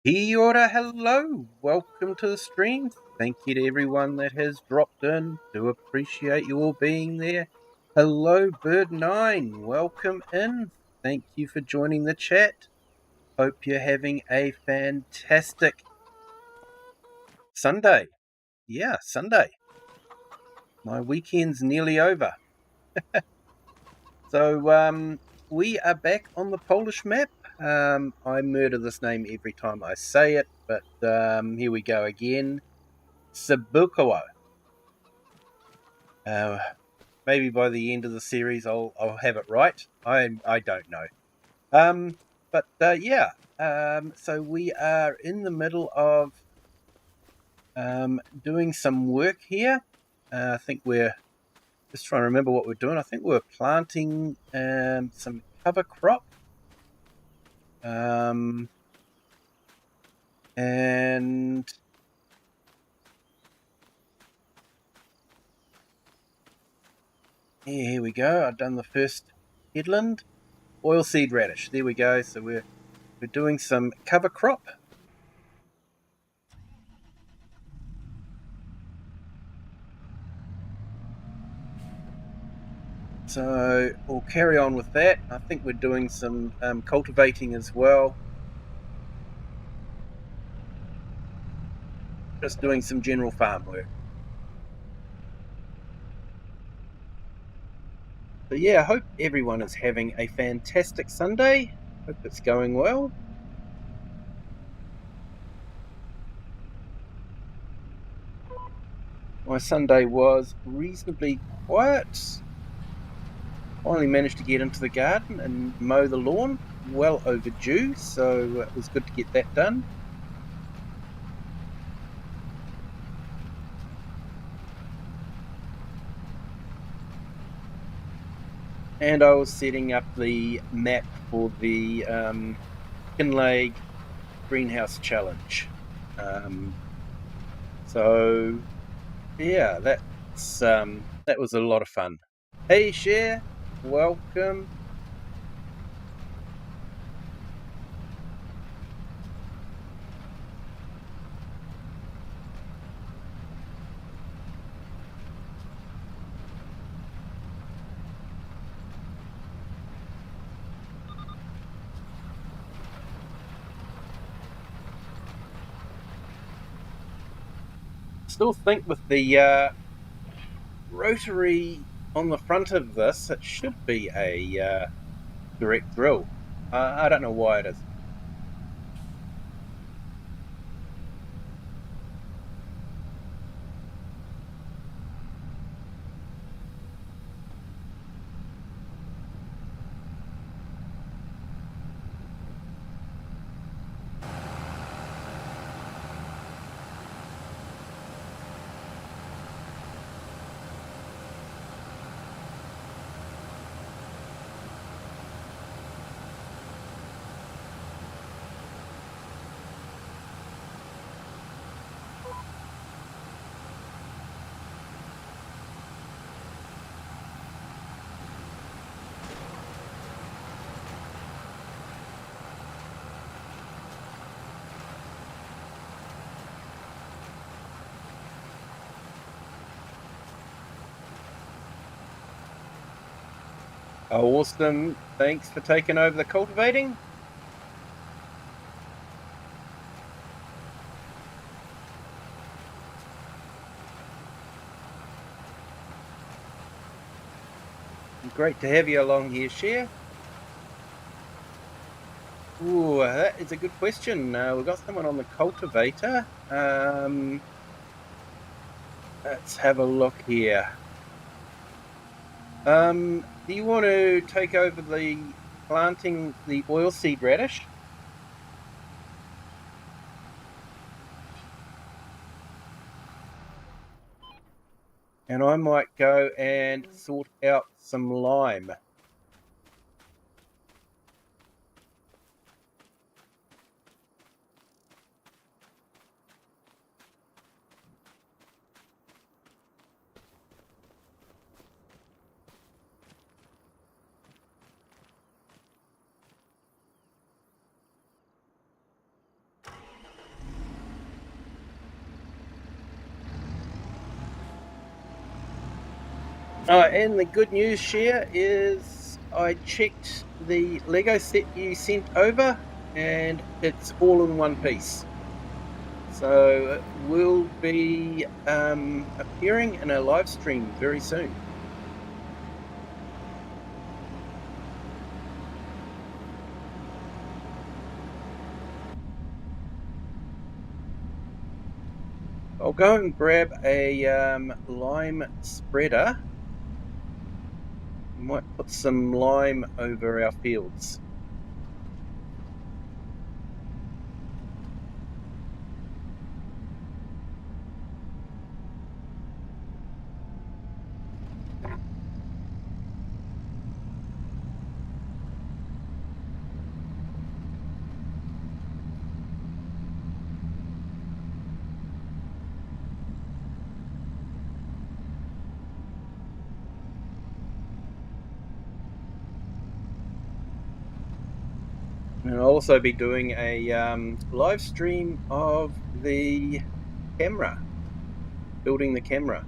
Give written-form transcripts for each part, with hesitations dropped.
Kia ora, hello, welcome to the stream. Thank you to everyone that has dropped in. Do appreciate you all being there. Hello, Bird9, welcome in. Thank you for joining the chat. Hope you're having a fantastic Sunday. Yeah, Sunday. My weekend's nearly over. So, we are back on the Polish map. I murder this name every time I say it, but here we go again. Cybuchowo. Maybe by the end of the series, I'll have it right. I don't know. Yeah. So we are in the middle of doing some work here. I think we're just trying to remember what we're doing. I think we're planting some cover crop. And yeah, here we go. I've done the first headland. Oilseed radish. There we go. So we're doing some cover crop. So we'll carry on with that. I think we're doing some cultivating as well. Just doing some general farm work. But yeah, I hope everyone is having a fantastic Sunday. Hope it's going well. My Sunday was reasonably quiet. Finally managed to get into the garden and mow the lawn. Well overdue, so it was good to get that done. And I was setting up the map for the Kinlake Greenhouse Challenge. So yeah, that was a lot of fun. Hey, Cher, welcome. Still think with the rotary on the front of this, it should be a direct drill. I don't know why it isn't. Oh, awesome. Thanks for taking over the cultivating. Great to have you along here, Cher. Ooh, that is a good question. We've got someone on the cultivator. Let's have a look here. Do you want to take over the planting the oilseed radish? And I might go and sort out some lime. And the good news, Share, is I checked the Lego set you sent over, and it's all in one piece. So it will be appearing in a live stream very soon. I'll go and grab a lime spreader. Might put some lime over our fields. And I'll also be doing a live stream of the camera, building the camera.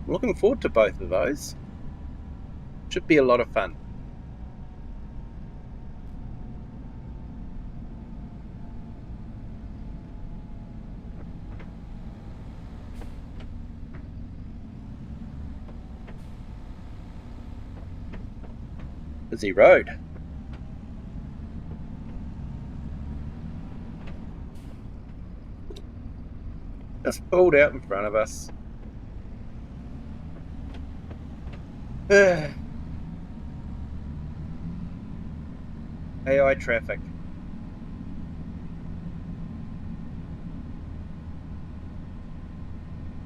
I'm looking forward to both of those. Should be a lot of fun. Busy road. Just pulled out in front of us. AI traffic.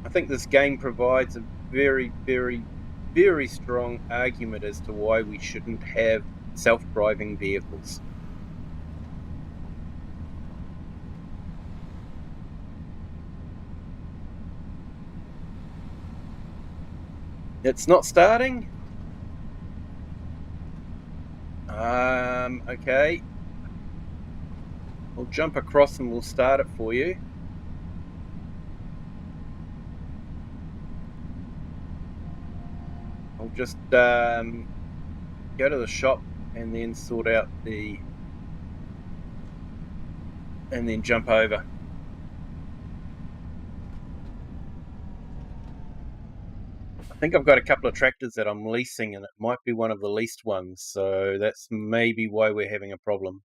I think this game provides a very, very, very strong argument as to why we shouldn't have self-driving vehicles. It's not starting. Okay. We'll jump across and we'll start it for you. I'll just go to the shop and then sort out and then jump over. I think I've got a couple of tractors that I'm leasing, and it might be one of the leased ones, so that's maybe why we're having a problem.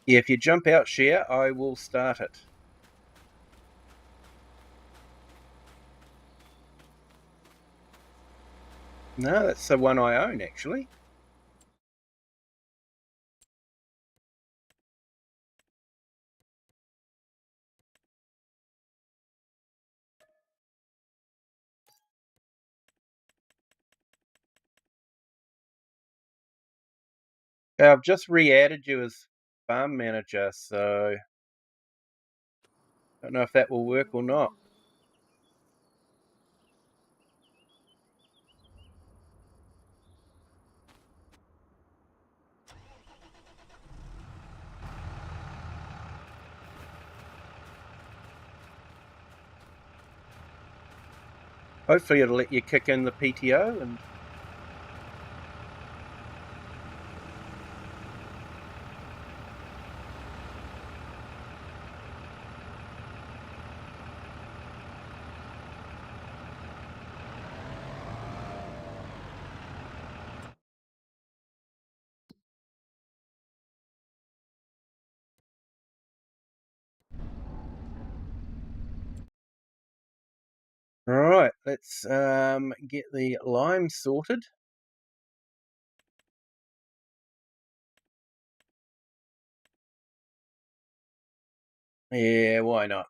Yeah, if you jump out, Share, I will start it. No, that's the one I own, actually. I've just re-added you as farm manager, so I don't know if that will work or not. Hopefully it'll let you kick in the PTO and Alright, let's get the lime sorted. Yeah, why not?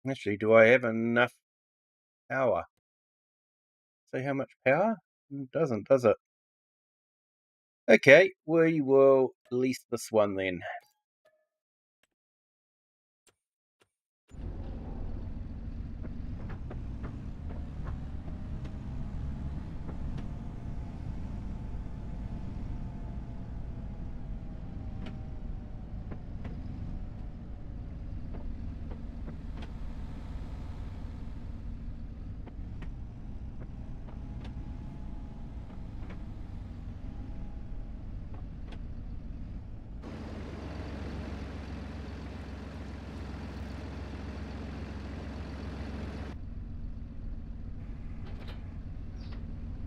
Actually, do I have enough power? Say how much power? It doesn't, does it? Okay, we will lease this one then.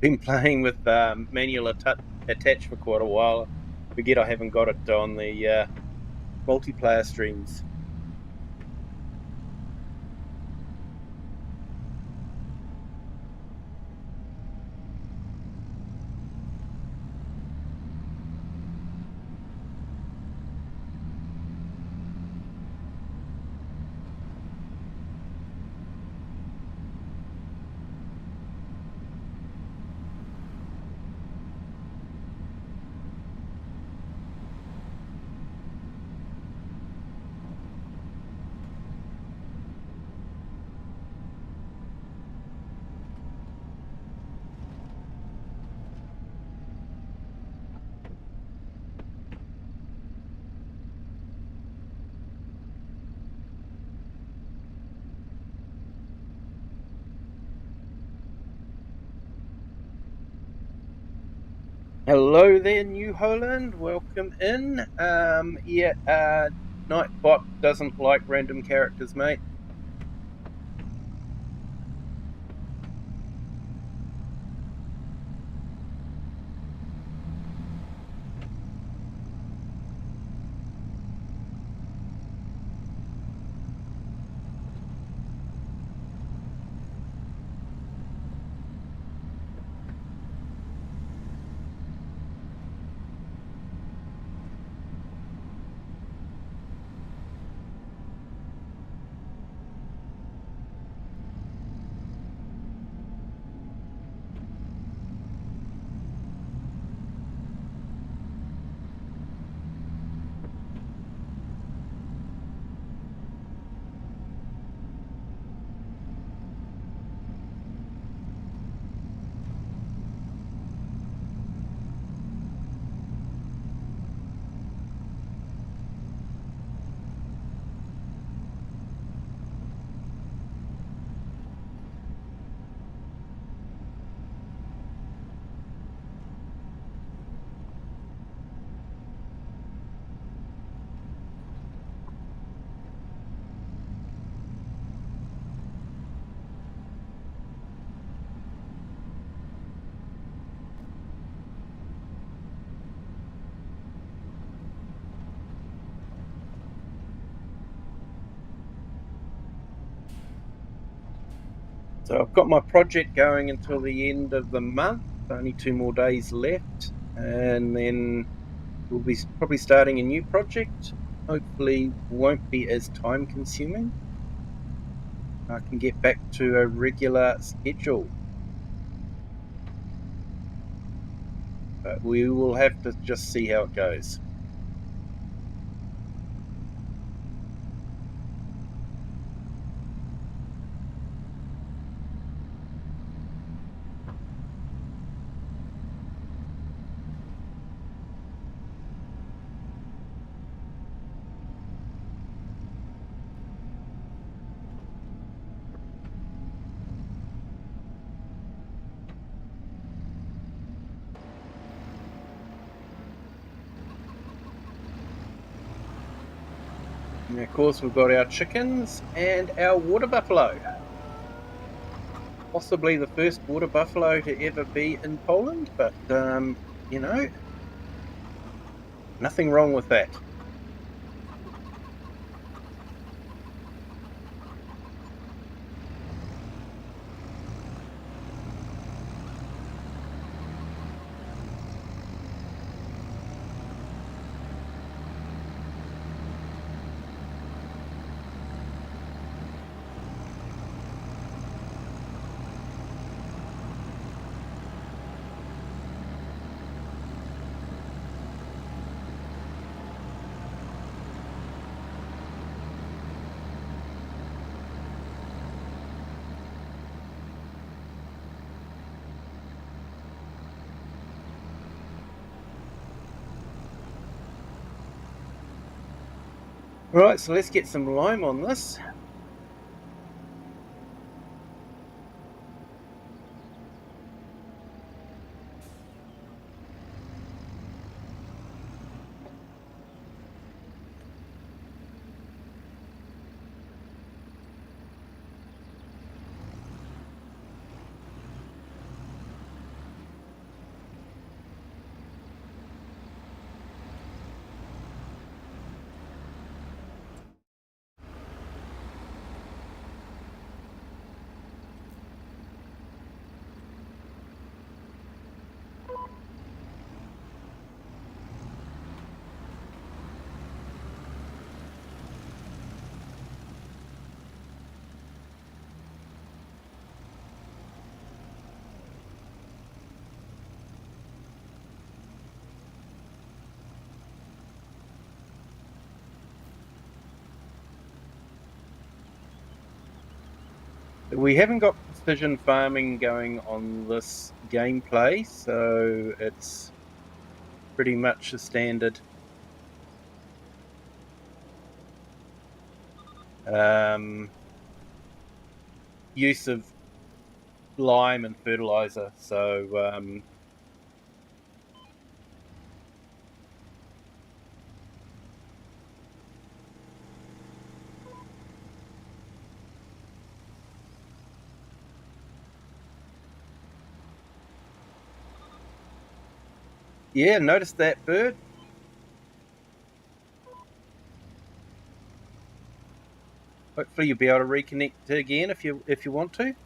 Been playing with manual attach for quite a while. Forget I haven't got it on the multiplayer streams. Hello there, New Holland. Welcome in. Nightbot doesn't like random characters, mate. So I've got my project going until the end of the month. Only 2 more days left, and then we'll be probably starting a new project. Hopefully, won't be as time consuming. I can get back to a regular schedule. But we will have to just see how it goes. And of course, we've got our chickens and our water buffalo. Possibly the first water buffalo to ever be in Poland, but, nothing wrong with that. Right, so let's get some lime on this. We haven't got precision farming going on this gameplay, so it's pretty much a standard use of lime and fertilizer. So yeah, notice that bird. Hopefully you'll be able to reconnect again if you want to.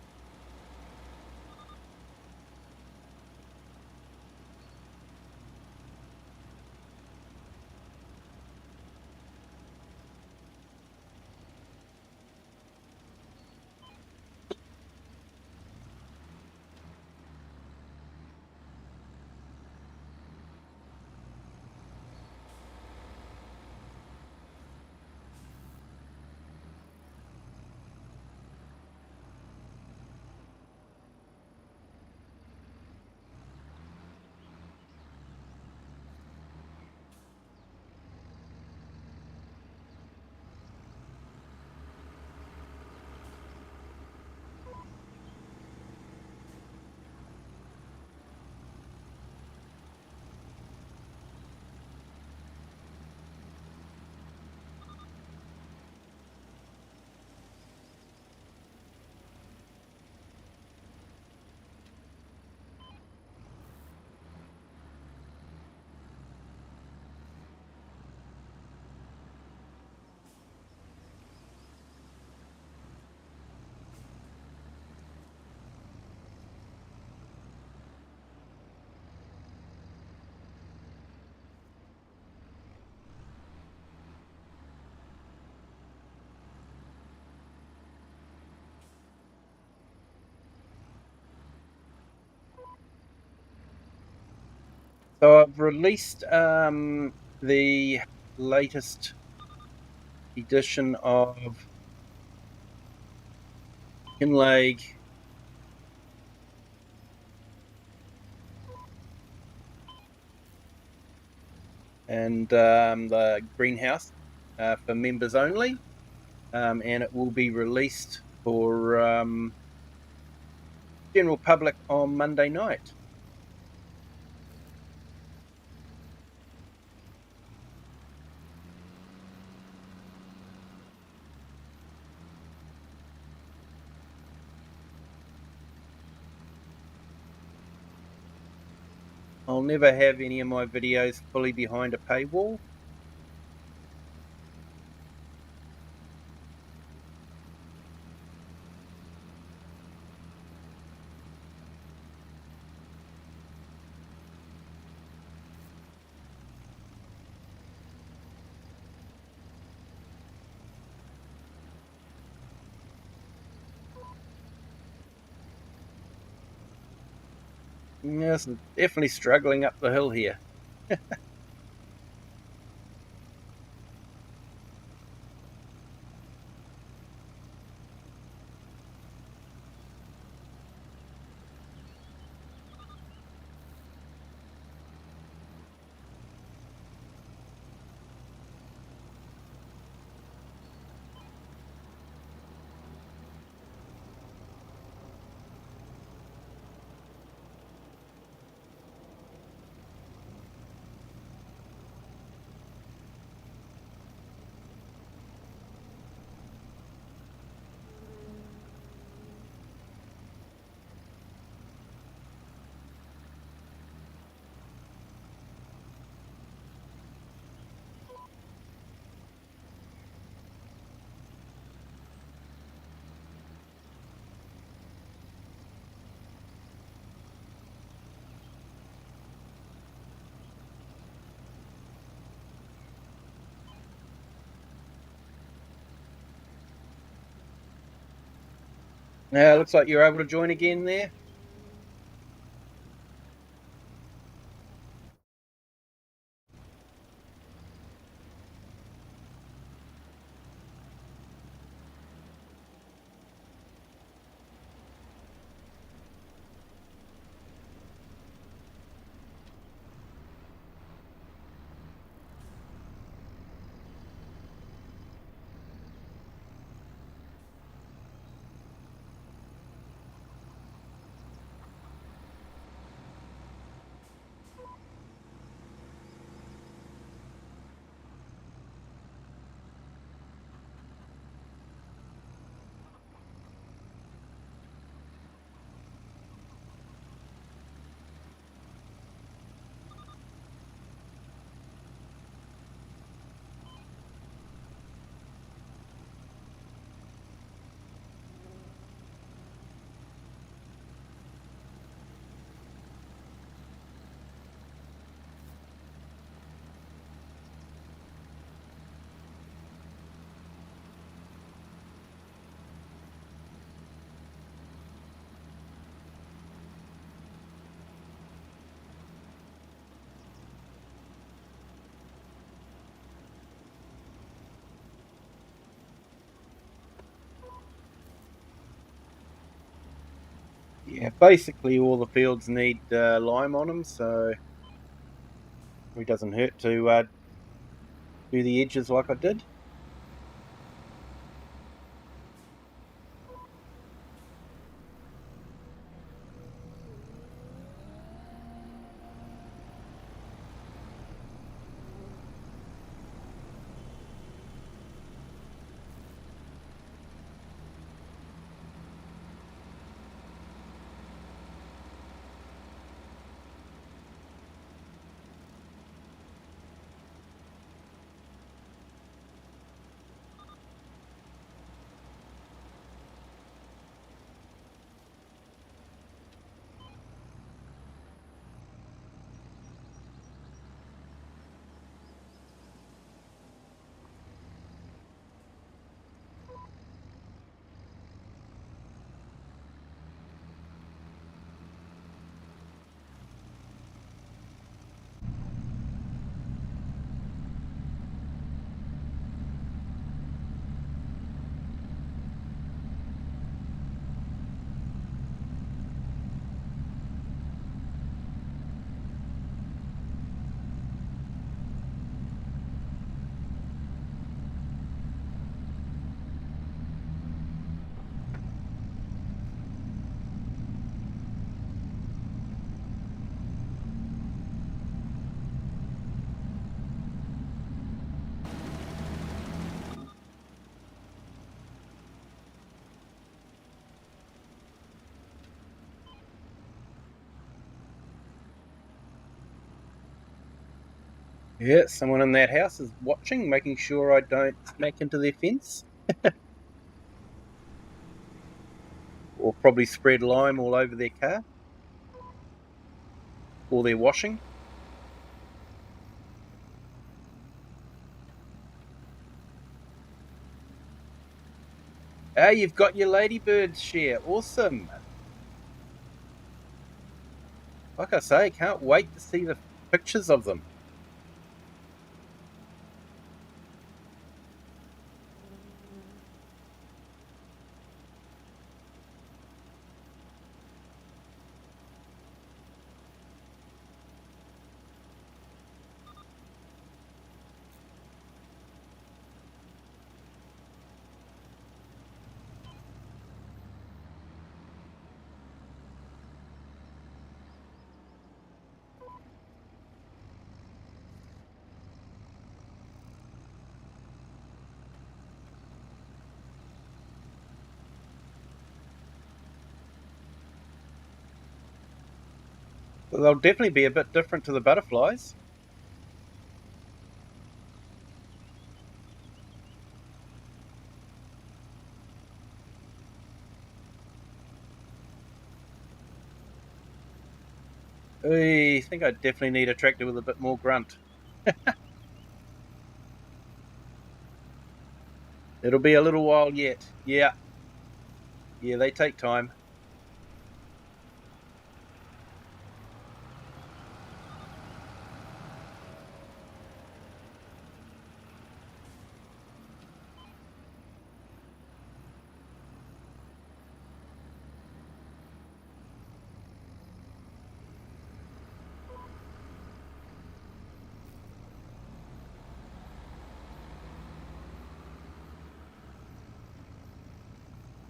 So I've released the latest edition of Inlag and the greenhouse for members only, and it will be released for general public on Monday night. I'll never have any of my videos fully behind a paywall. Yes, definitely struggling up the hill here. Looks like you're able to join again there. Yeah, basically all the fields need lime on them, so it doesn't hurt to do the edges like I did. Yeah, someone in that house is watching, making sure I don't smack into their fence. Or probably spread lime all over their car. Or their washing. Ah, you've got your ladybirds share. Awesome. Like I say, can't wait to see the pictures of them. Well, they'll definitely be a bit different to the butterflies. I think I definitely need a tractor with a bit more grunt. It'll be a little while yet. Yeah. Yeah, they take time.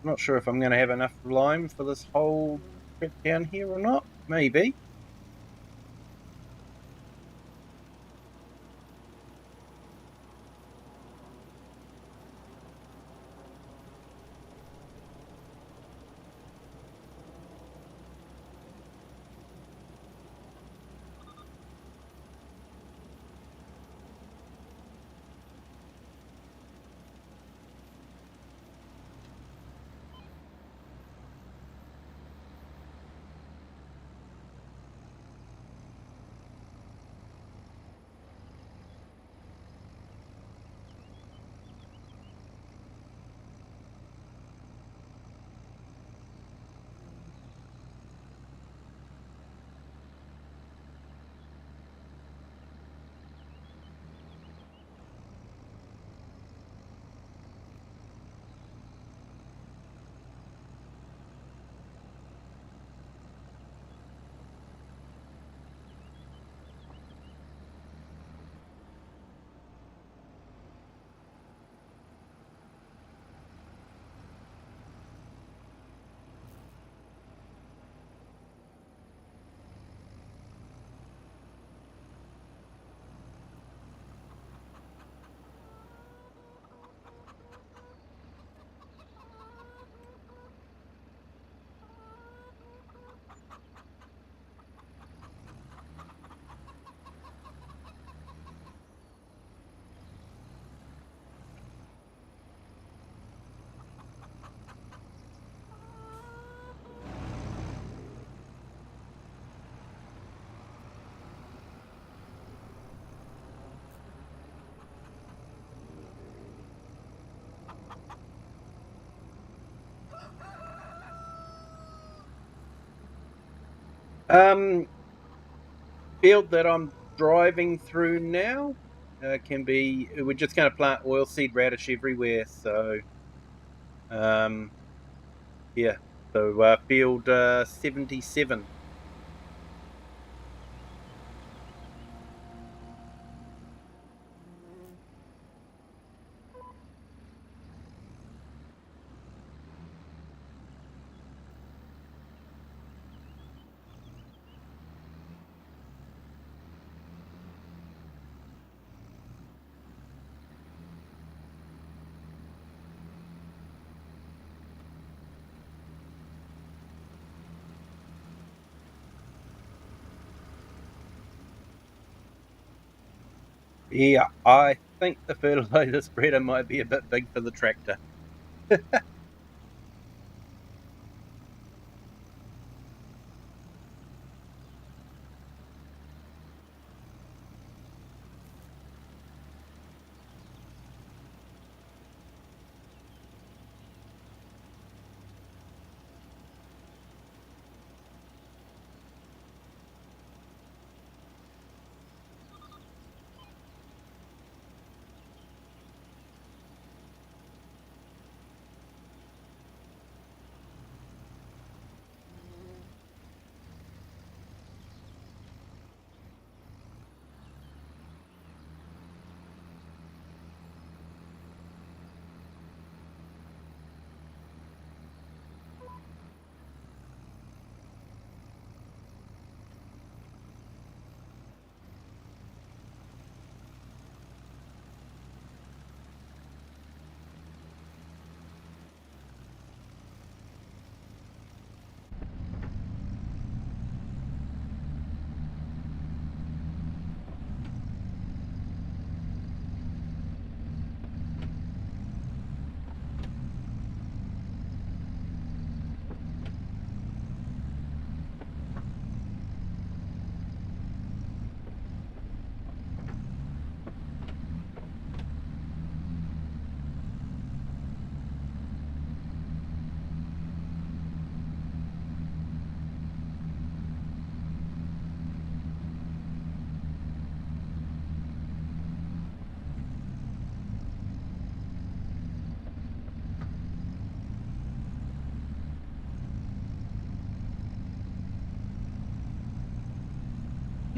Not sure if I'm going to have enough lime for this whole trip down here or not. Maybe. Um, Field that I'm driving through now can be. We're just going to plant oilseed radish everywhere. So, um, yeah. So field 77. Yeah, I think the fertilizer spreader might be a bit big for the tractor.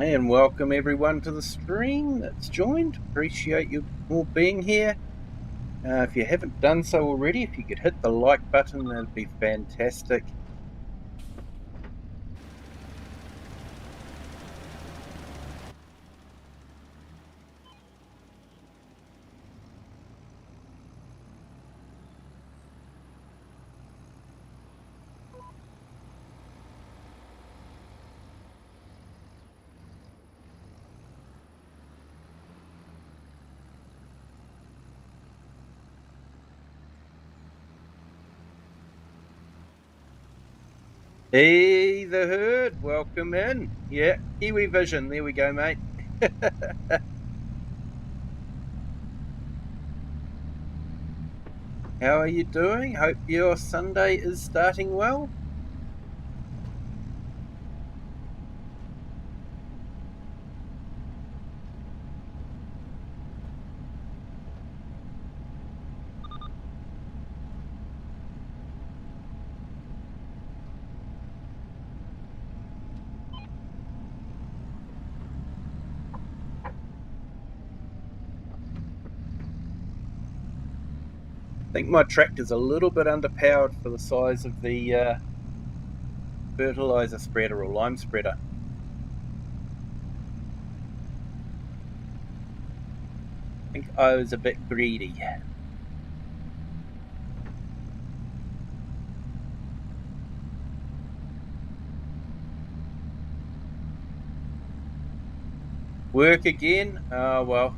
And welcome everyone to the stream that's joined. Appreciate you all being here. If you haven't done so already, if you could hit the like button, that'd be fantastic. Hey, the herd, welcome in. Yeah, Kiwi Vision, there we go, mate. How are you doing? Hope your Sunday is starting well. I think my tractor's a little bit underpowered for the size of the fertilizer spreader or lime spreader. I think I was a bit greedy. Work again? Oh, well.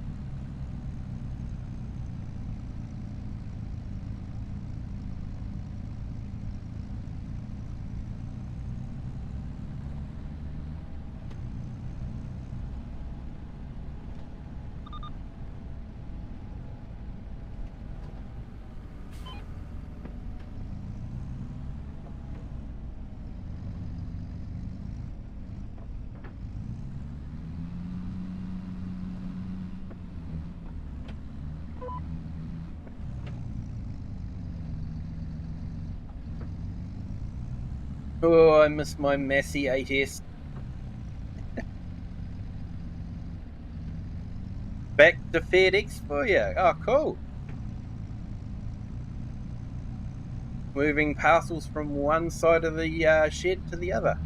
Oh, I miss my Massey 8S. Back to FedEx for you. Oh, cool. Moving parcels from one side of the shed to the other.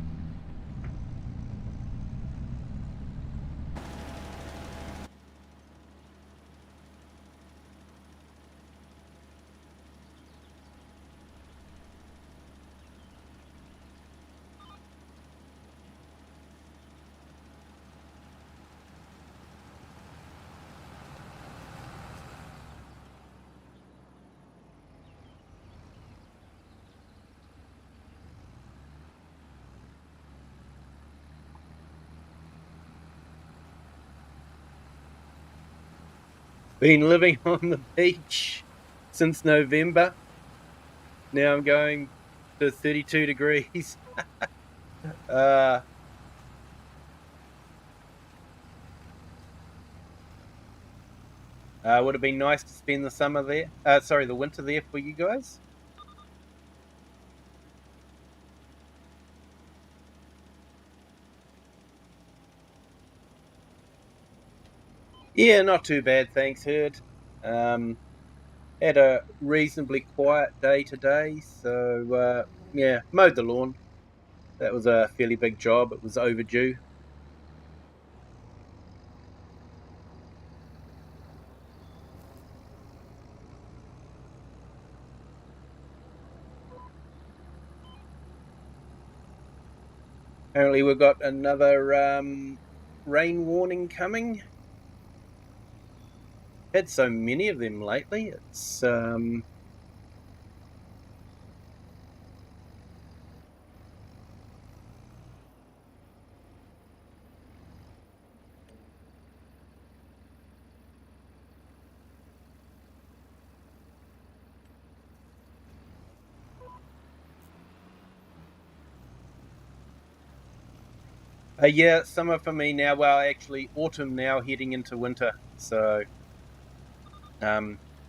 Been living on the beach since November. Now I'm going to 32 degrees. Would have been nice to spend the summer there. The winter there for you guys. Yeah, not too bad, thanks, Herd. Had a reasonably quiet day today, so yeah, mowed the lawn. That was a fairly big job. It was overdue. Apparently, we've got another rain warning coming. Had so many of them lately. It's yeah, summer for me now. Well, actually, autumn now, heading into winter. So,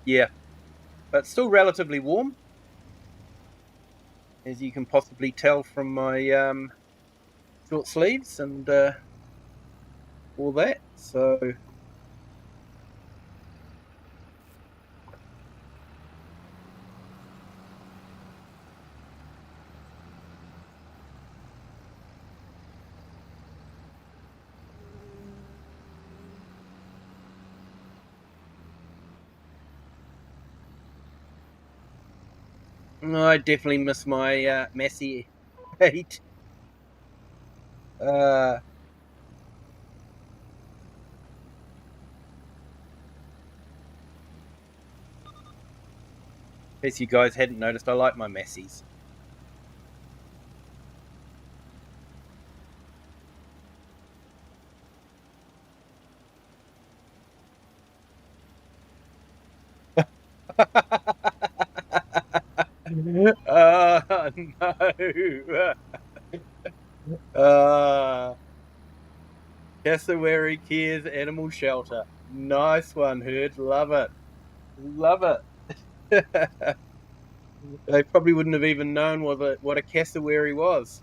yeah, but still relatively warm, as you can possibly tell from my short sleeves and all that. So I definitely miss my Massey 8. In case you guys hadn't noticed, I like my Massies. Oh no! Cassowary Cares Animal Shelter. Nice one, Herd. Love it. Love it. They probably wouldn't have even known what a cassowary was.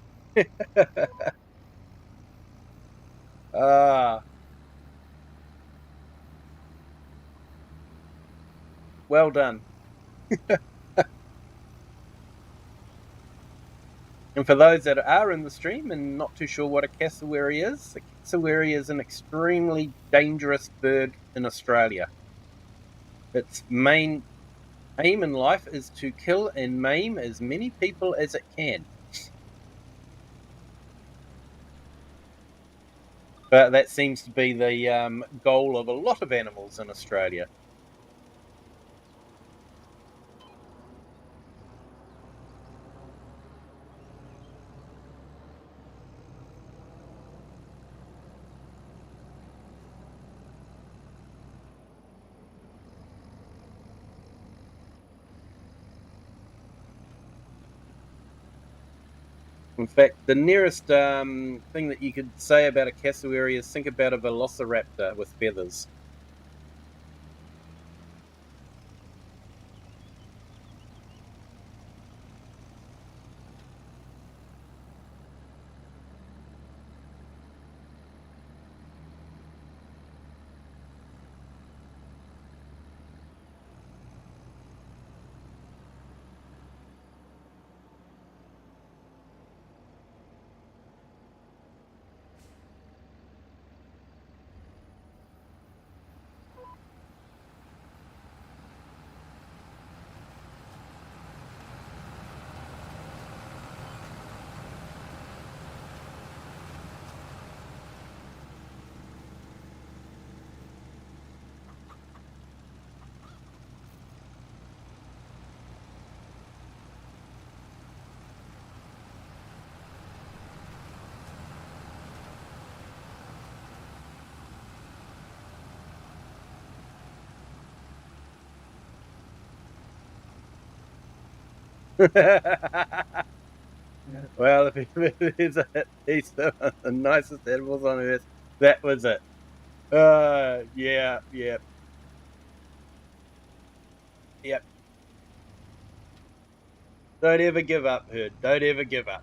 Ah, well done. And for those that are in the stream and not too sure what a cassowary is, a cassowary is an extremely dangerous bird in Australia. Its main aim in life is to kill and maim as many people as it can. But that seems to be the goal of a lot of animals in Australia. In fact, the nearest thing that you could say about a cassowary is think about a velociraptor with feathers. Well, if he's the nicest animals on earth, that was it. Yeah, yeah, yeah. Don't ever give up, Herd. Don't ever give up.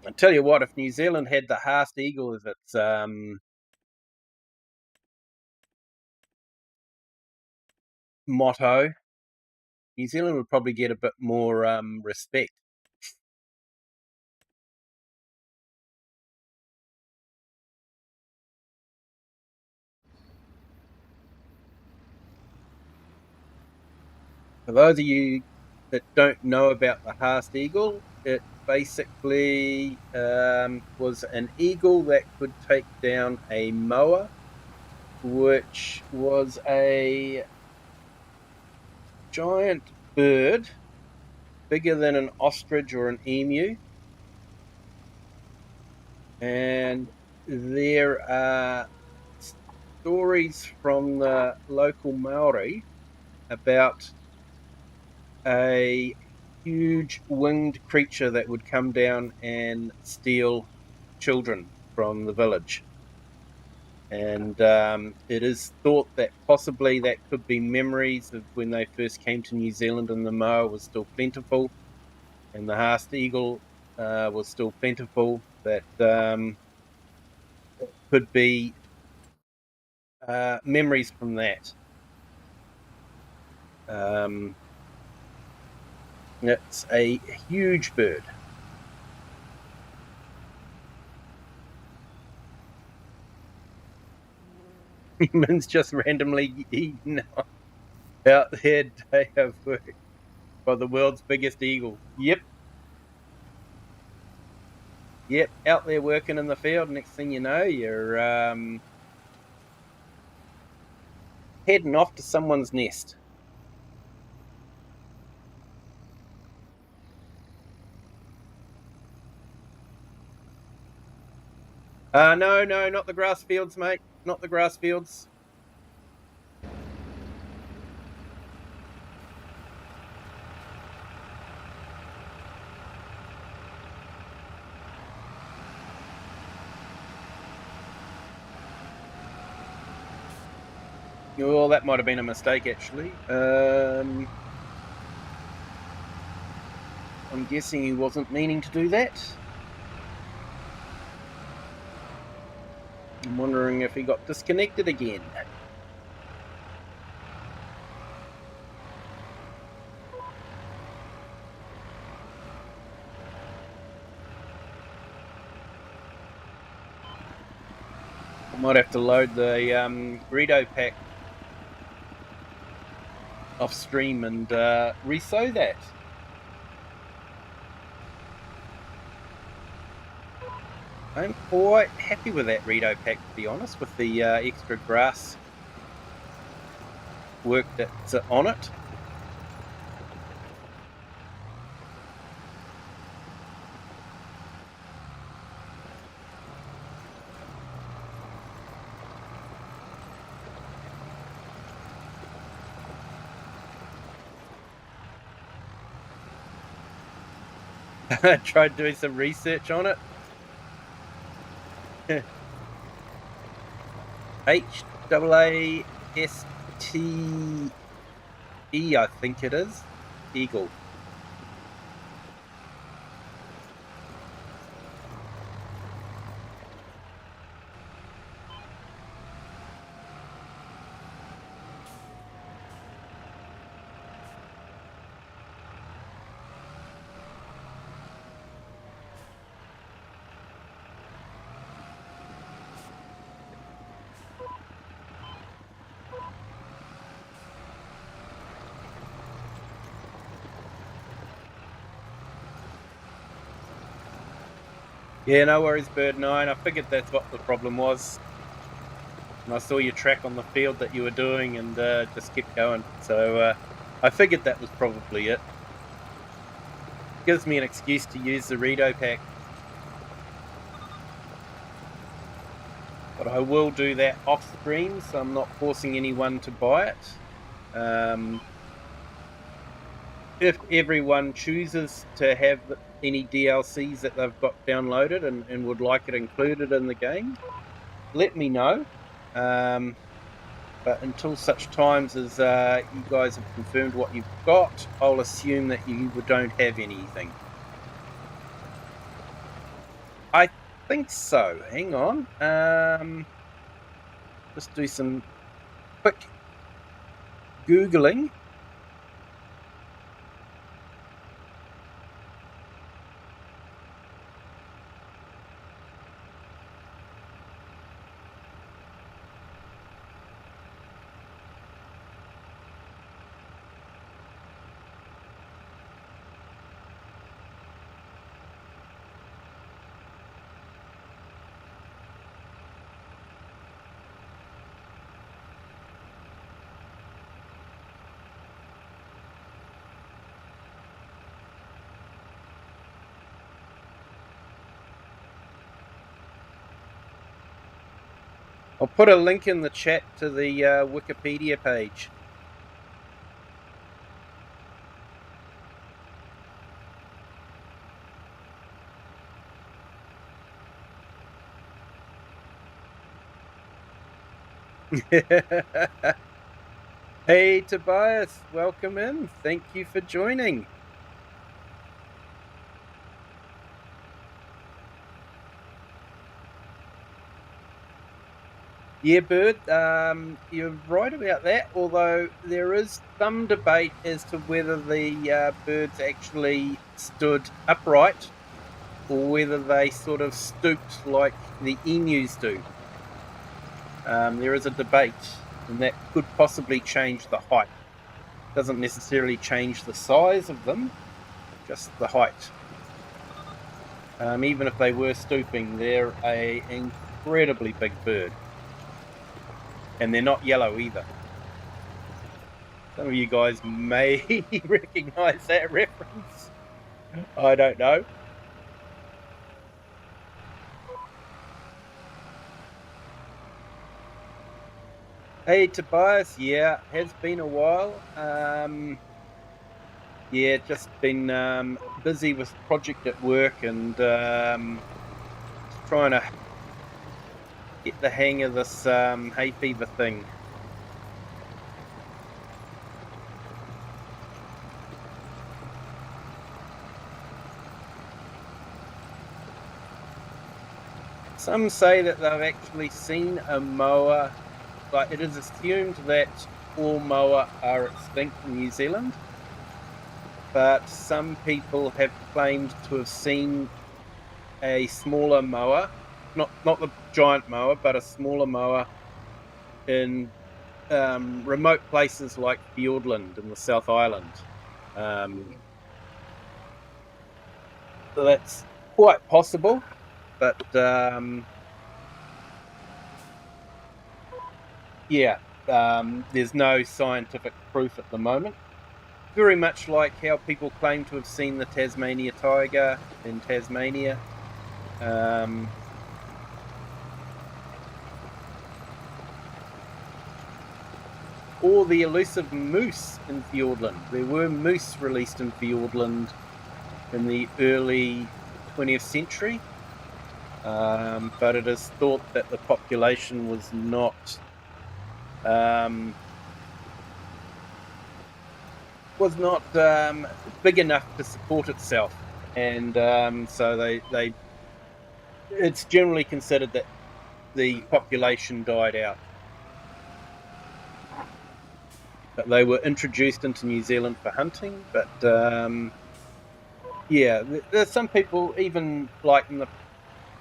I tell you what, if New Zealand had the Haast eagle as its motto, New Zealand would probably get a bit more respect. For those of you that don't know about the Haast eagle, it basically was an eagle that could take down a moa, which was a giant bird, bigger than an ostrich or an emu. And there are stories from the local Māori about a huge winged creature that would come down and steal children from the village. And it is thought that possibly that could be memories of when they first came to New Zealand and the moa was still plentiful and the Haast eagle was still plentiful. That could be memories from that. It's a huge bird. Humans just randomly eaten out their day of work by the world's biggest eagle. Yep, out there working in the field. Next thing you know, you're heading off to someone's nest. No, not the grass fields, mate. Not the grass fields. Well, that might have been a mistake, actually. I'm guessing he wasn't meaning to do that. I'm wondering if he got disconnected again. I might have to load the burrito pack off stream and resew that. I'm quite happy with that burrito pack, to be honest, with the extra grass work that's on it. I tried doing some research on it. HAASTE, I think it is. Eagle. Yeah, no worries, Bird9. I figured that's what the problem was. And I saw your track on the field that you were doing and just kept going. So I figured that was probably it. Gives me an excuse to use the Redo pack. But I will do that off screen, so I'm not forcing anyone to buy it. If everyone chooses to have any DLCs that they've got downloaded and would like it included in the game, let me know. But until such times as you guys have confirmed what you've got, I'll assume that you don't have anything. I think so. Hang on. Just do some quick Googling. I'll put a link in the chat to the Wikipedia page. Hey Tobias, welcome in. Thank you for joining. Yeah, Bird, you're right about that, although there is some debate as to whether the birds actually stood upright or whether they sort of stooped like the emus do. There is a debate, and that could possibly change the height. Doesn't necessarily change the size of them, just the height. Even if they were stooping, they're an incredibly big bird. And they're not yellow either. Some of you guys may recognize that reference. I don't know. Hey Tobias, yeah, has been a while. Yeah, just been busy with project at work and just trying to get the hang of this hay fever thing. Some say that they've actually seen a moa, but it is assumed that all moa are extinct in New Zealand. But some people have claimed to have seen a smaller moa, not the giant moa, but a smaller moa in remote places like Fiordland in the South Island. So that's quite possible, but yeah, there's no scientific proof at the moment. Very much like how people claim to have seen the Tasmania tiger in Tasmania. Or the elusive moose in Fiordland. There were moose released in Fiordland in the early 20th century, but it is thought that the population was not big enough to support itself, and so it's generally considered that the population died out. But they were introduced into New Zealand for hunting. But yeah, there's some people, even like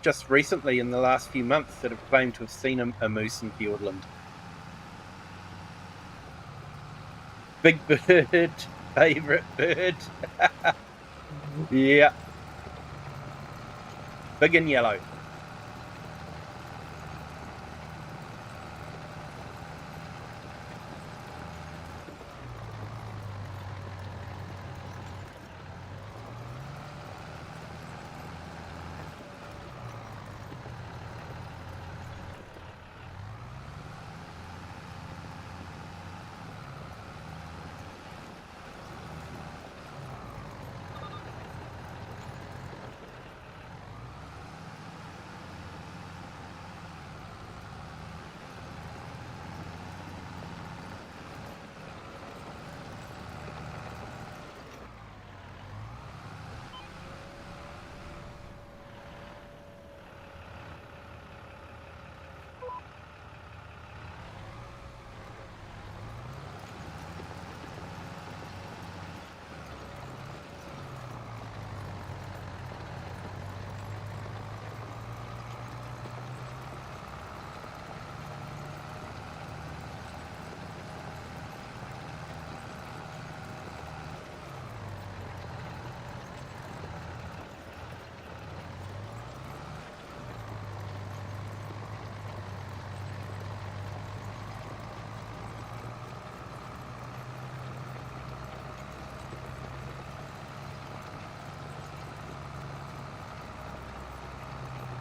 just recently in the last few months, that have claimed to have seen a moose in Fiordland. Big bird, favourite bird. Yeah. Big and yellow.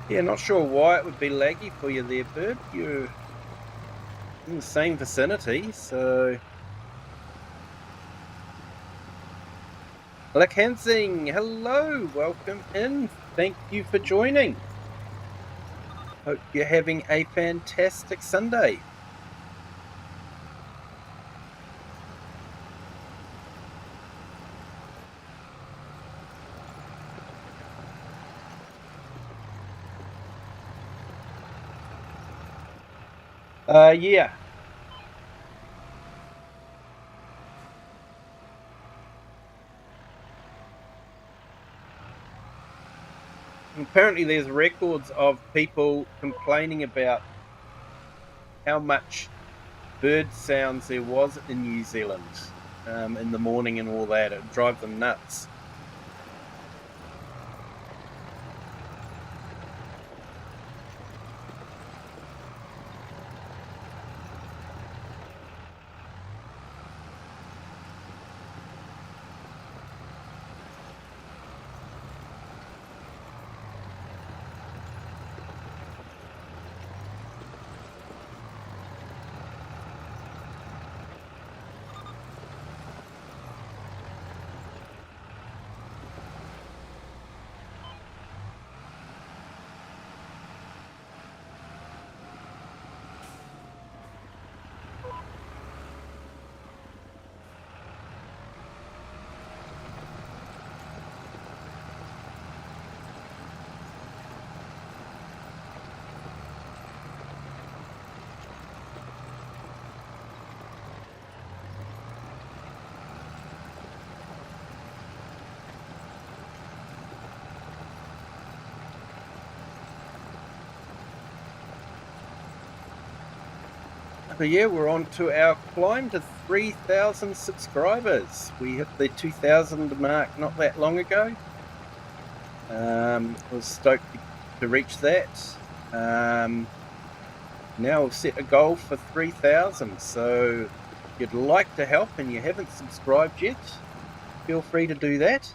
Yeah, not sure why it would be laggy for you there, Bird. You're in the same vicinity, so... Lacansing, hello, welcome in. Thank you for joining. Hope you're having a fantastic Sunday. Yeah. Apparently there's records of people complaining about how much bird sounds there was in New Zealand in the morning and all that. It drive them nuts. But yeah, we're on to our climb to 3,000 subscribers. We hit the 2,000 mark not that long ago. I was stoked to reach that. Now we've set a goal for 3,000. So if you'd like to help and you haven't subscribed yet, feel free to do that.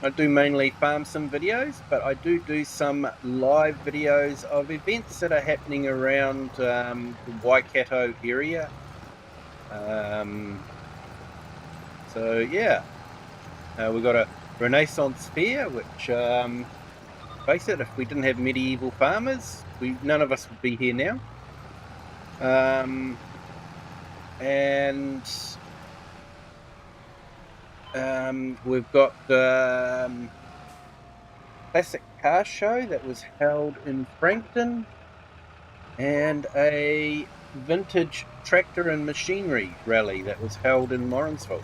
I do mainly farm sim videos, but I do some live videos of events that are happening around the Waikato area. So yeah, we've got a Renaissance fair, which face it, if we didn't have medieval farmers, none of us would be here now. And we've got the classic car show that was held in Frankton, and a vintage tractor and machinery rally that was held in Morrinsville.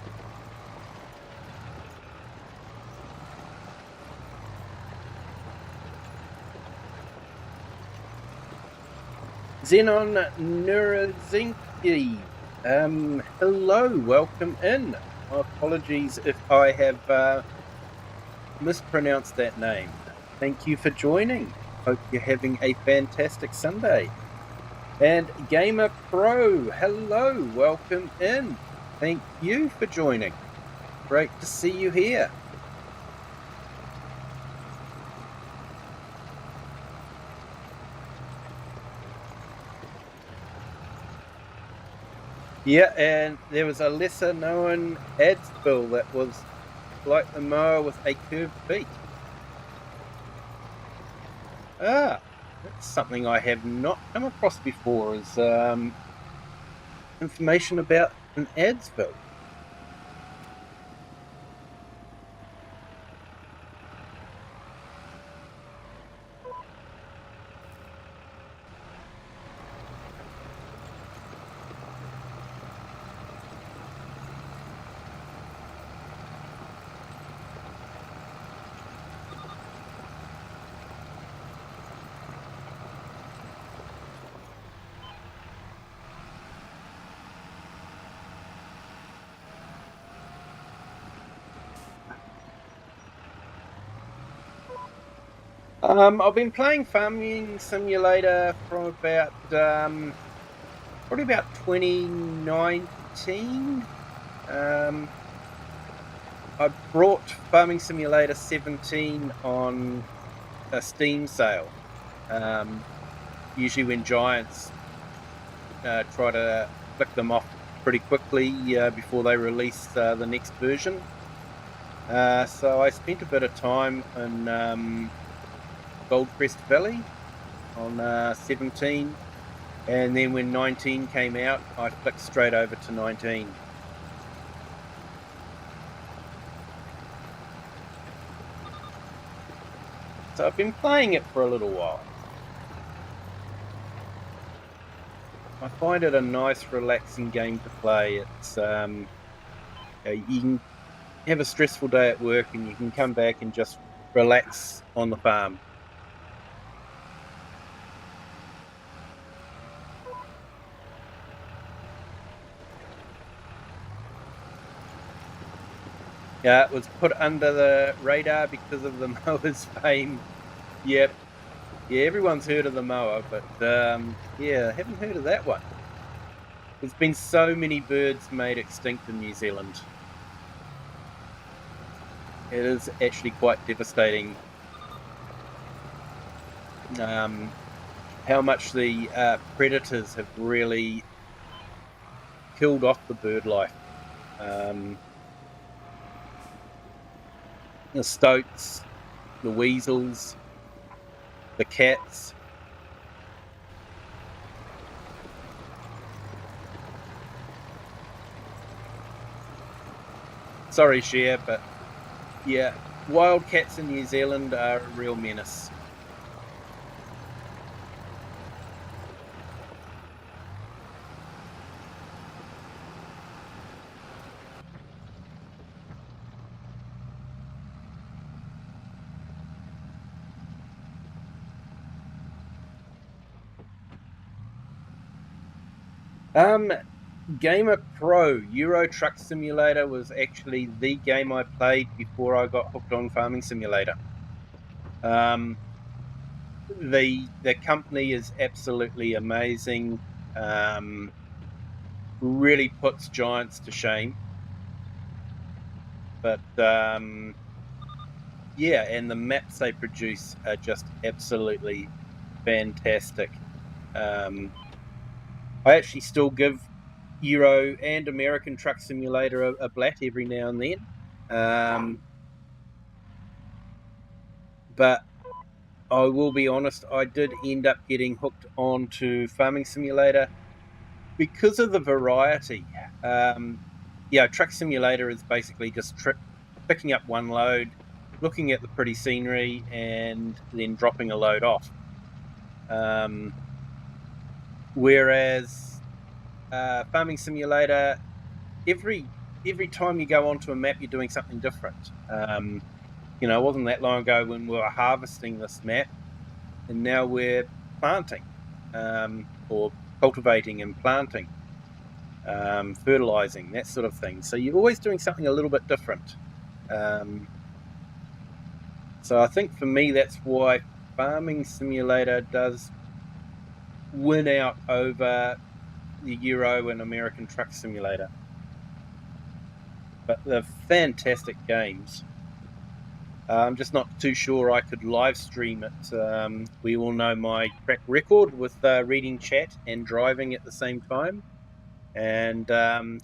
Xenon Nurazinki, hello, welcome in. My apologies if I have mispronounced that name. Thank you for joining. Hope you're having a fantastic Sunday. And Gamer Pro, hello, welcome in. Thank you for joining. Great to see you here. Yeah, and there was a lesser known ads bill that was like the mower with a curved beak. That's something I have not come across before, is information about an ads bill. I've been playing Farming Simulator from about probably about 2019. I brought Farming Simulator 17 on a Steam sale. Usually when Giants try to flick them off pretty quickly before they release the next version. So I spent a bit of time in Goldcrest Valley on 17, and then when 19 came out, I flicked straight over to 19. So I've been playing it for a little while. I find it a nice, relaxing game to play. It's you can have a stressful day at work and you can come back and just relax on the farm. Yeah, it was put under the radar because of the mower's fame. Yep. Yeah, everyone's heard of the mower, but yeah, I haven't heard of that one. There's been so many birds made extinct in New Zealand. It is actually quite devastating how much the predators have really killed off the bird life. The stoats, the weasels, the cats. Sorry, Cher, but yeah, wild cats in New Zealand are a real menace. Gamer Pro Euro Truck Simulator was actually the game I played before I got hooked on Farming Simulator. The company is absolutely amazing. Really puts giants to shame. But yeah, and the maps they produce are just absolutely fantastic. I actually still give Euro and American Truck Simulator a blat every now and then. But I will be honest, I did end up getting hooked onto Farming Simulator because of the variety. Yeah, Truck Simulator is basically just picking up one load, looking at the pretty scenery, and then dropping a load off. Whereas Farming Simulator, every time you go onto a map, you're doing something different. You know, it wasn't that long ago when we were harvesting this map, and now we're planting, or cultivating and planting, fertilizing, that sort of thing. So you're always doing something a little bit different. So I think for me, that's why Farming Simulator does win out over the Euro and American Truck Simulator. But they're fantastic games. I'm just not too sure I could live stream it. We all know my track record with reading chat and driving at the same time. And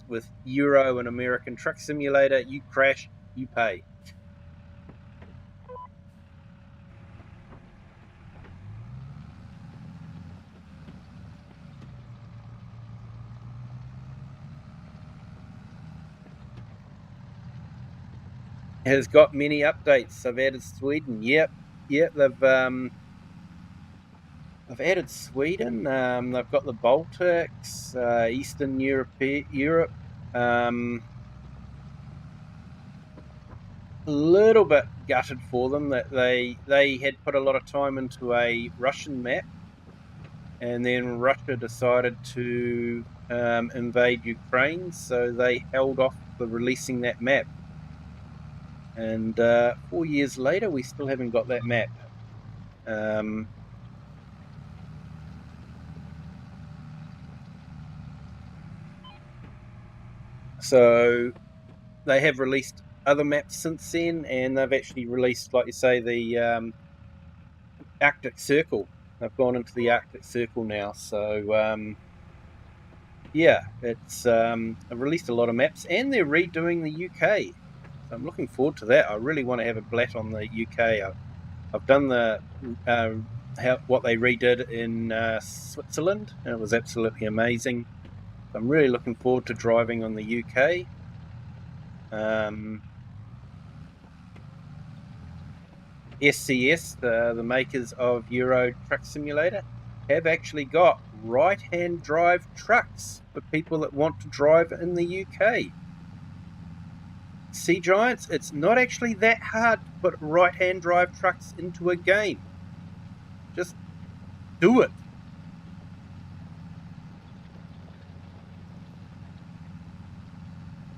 with Euro and American Truck Simulator, you crash, you pay. Has got many updates. I've added Sweden. Yep, they've added Sweden. They've got the Baltics, Eastern Europe. A little bit gutted for them that they had put a lot of time into a Russian map, and then Russia decided to invade Ukraine, so they held off for releasing that map. And 4 years later, we still haven't got that map. So they have released other maps since then, and they've actually released, like you say, the Arctic Circle. They've gone into the Arctic Circle now. So yeah, it's they've released a lot of maps, and they're redoing the UK. So I'm looking forward to that. I really want to have a blat on the UK. I've done the what they redid in Switzerland, and it was absolutely amazing. I'm really looking forward to driving on the UK. SCS, the makers of Euro Truck Simulator, have actually got right-hand drive trucks for people that want to drive in the UK. See, Giants, it's not actually that hard to put right-hand drive trucks into a game. Just do it.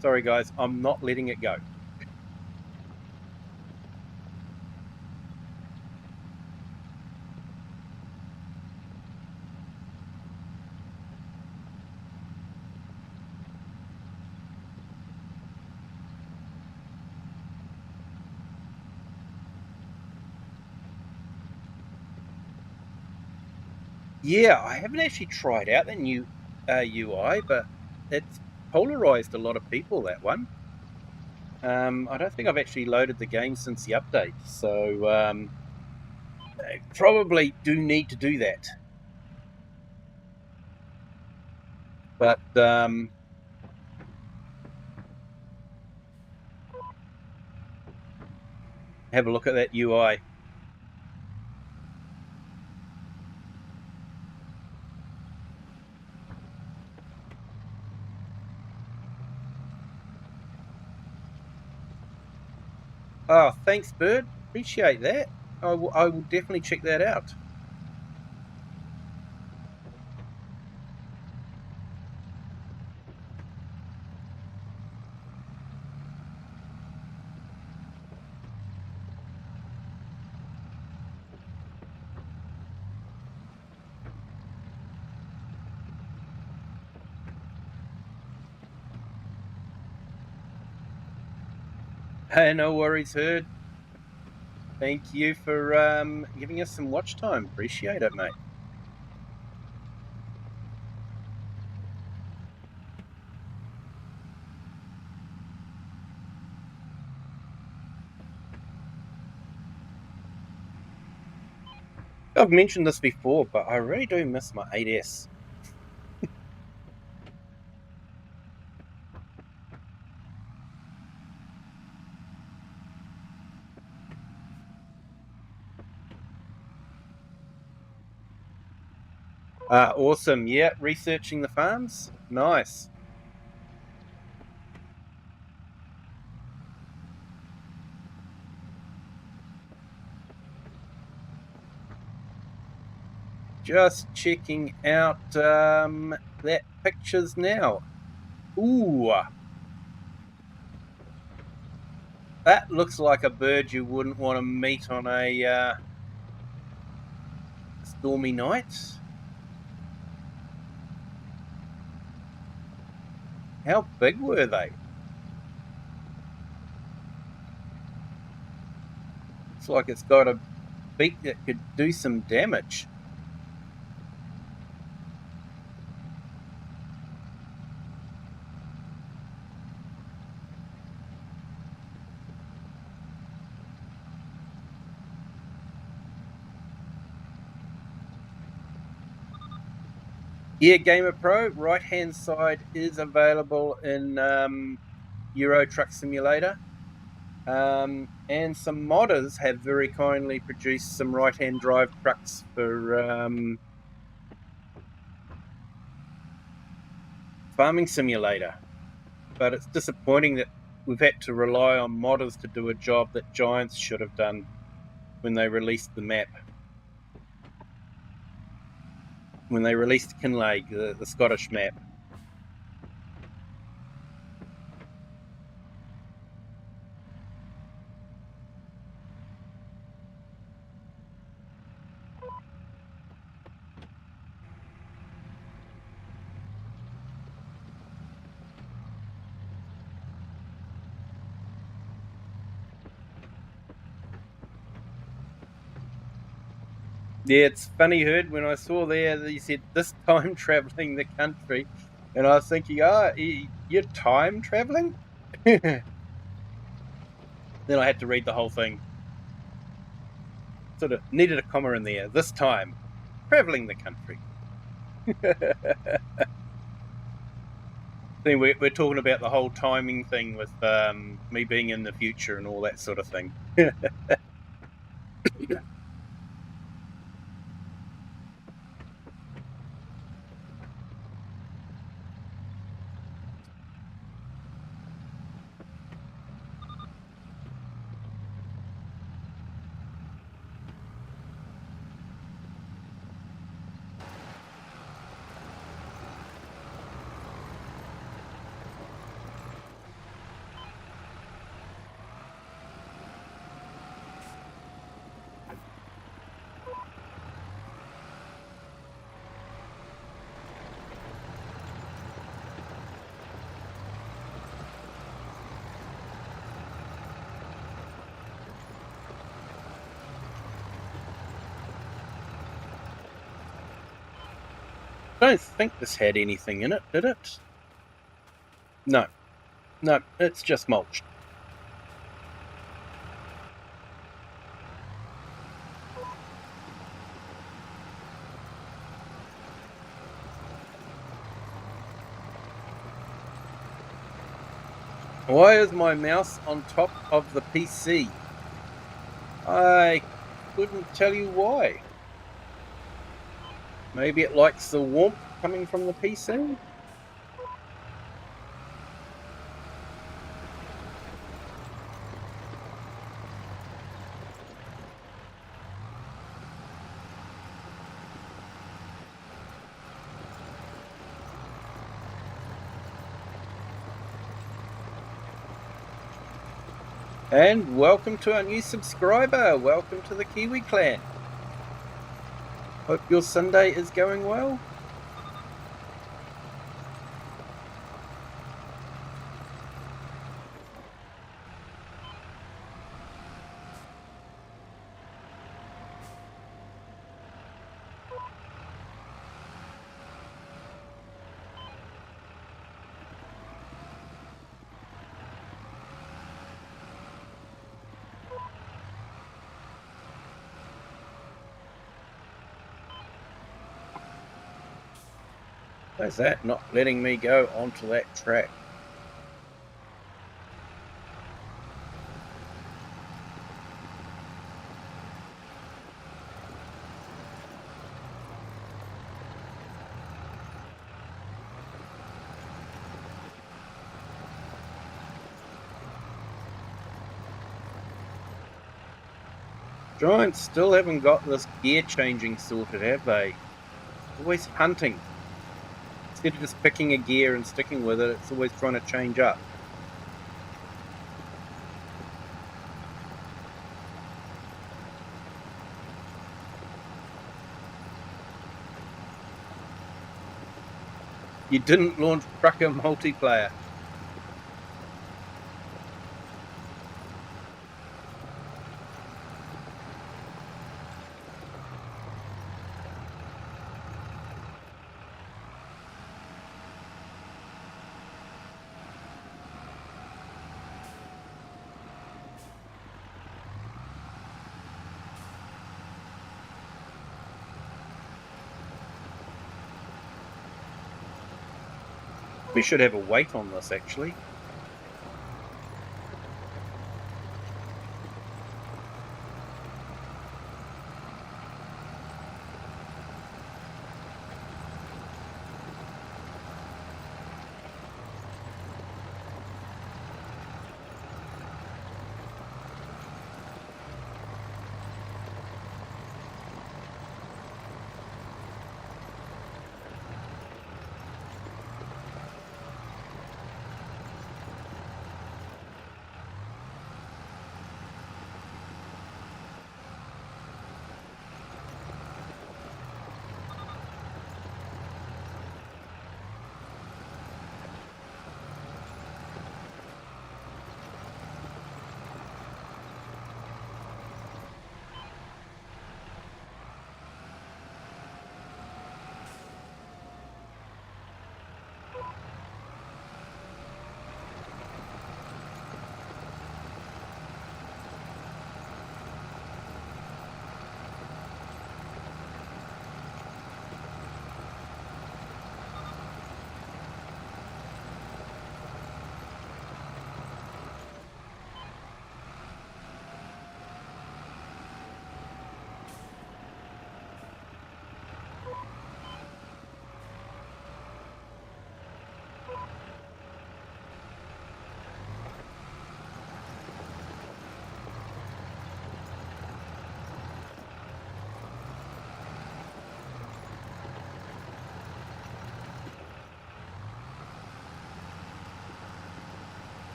Sorry, guys, I'm not letting it go. Yeah, I haven't actually tried out the new UI, but it's polarized a lot of people, that one. I don't think I've actually loaded the game since the update, so I probably do need to do that. But have a look at that UI. Oh, thanks, Bird. Appreciate that. I will definitely check that out. Hey, no worries, Herd. Thank you for giving us some watch time. Appreciate it, mate. I've mentioned this before, but I really do miss my 8S. Awesome. Yeah, researching the farms. Nice. Just checking out that pictures now. Ooh. That looks like a bird you wouldn't want to meet on a stormy night. How big were they? Looks like it's got a beak that could do some damage. Yeah, Gamer Pro, right hand side is available in Euro Truck Simulator. And some modders have very kindly produced some right hand drive trucks for Farming Simulator. But it's disappointing that we've had to rely on modders to do a job that Giants should have done when they released the map. When they released Kinlake, the Scottish map. Yeah, it's funny, Heard, when I saw there that you said this time traveling the country, and I was thinking, you're time traveling? Then I had to read the whole thing. Sort of needed a comma in there. This time, traveling the country. We're talking about the whole timing thing with me being in the future and all that sort of thing. I don't think this had anything in it, did it? No, it's just mulch. Why is my mouse on top of the PC? I couldn't tell you why. Maybe it likes the warmth coming from the PC? And welcome to our new subscriber. Welcome to the Kiwi clan. Hope your Sunday is going well. How's that not letting me go onto that track? Giants still haven't got this gear changing sorted, have they? Always hunting. Instead of just picking a gear and sticking with it, it's always trying to change up. You didn't launch Trucker multiplayer. We should have a weight on this, actually.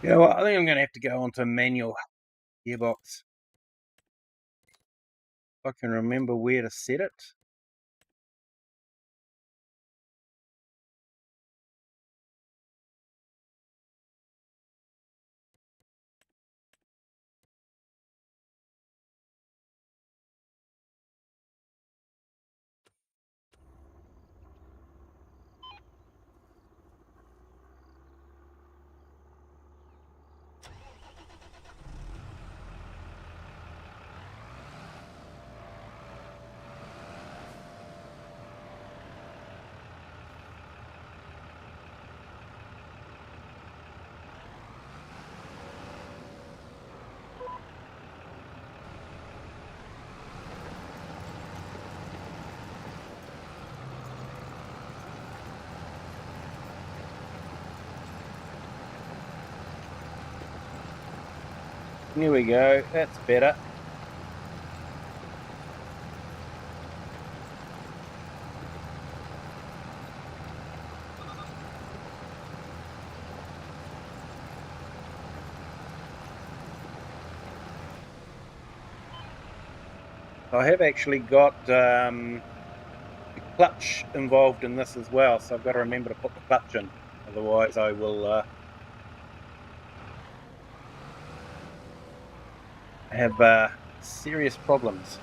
You know what? I think I'm going to have to go onto manual gearbox. If I can remember where to set it. Here we go. That's better. I have actually got the clutch involved in this as well, so I've got to remember to put the clutch in. Otherwise, I will have serious problems.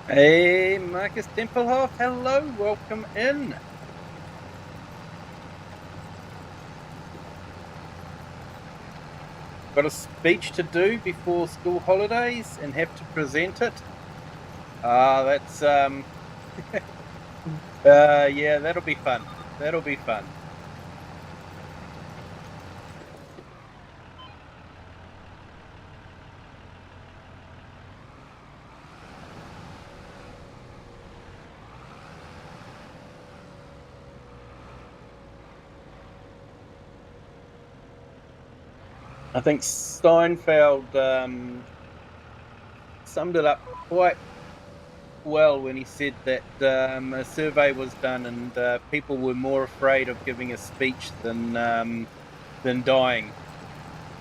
Hey, Marcus Tempelhoff, hello, welcome in. Got a speech to do before school holidays and have to present it. That's yeah, that'll be fun. That'll be fun. I think Steinfeld summed it up quite well when he said that a survey was done and people were more afraid of giving a speech than dying.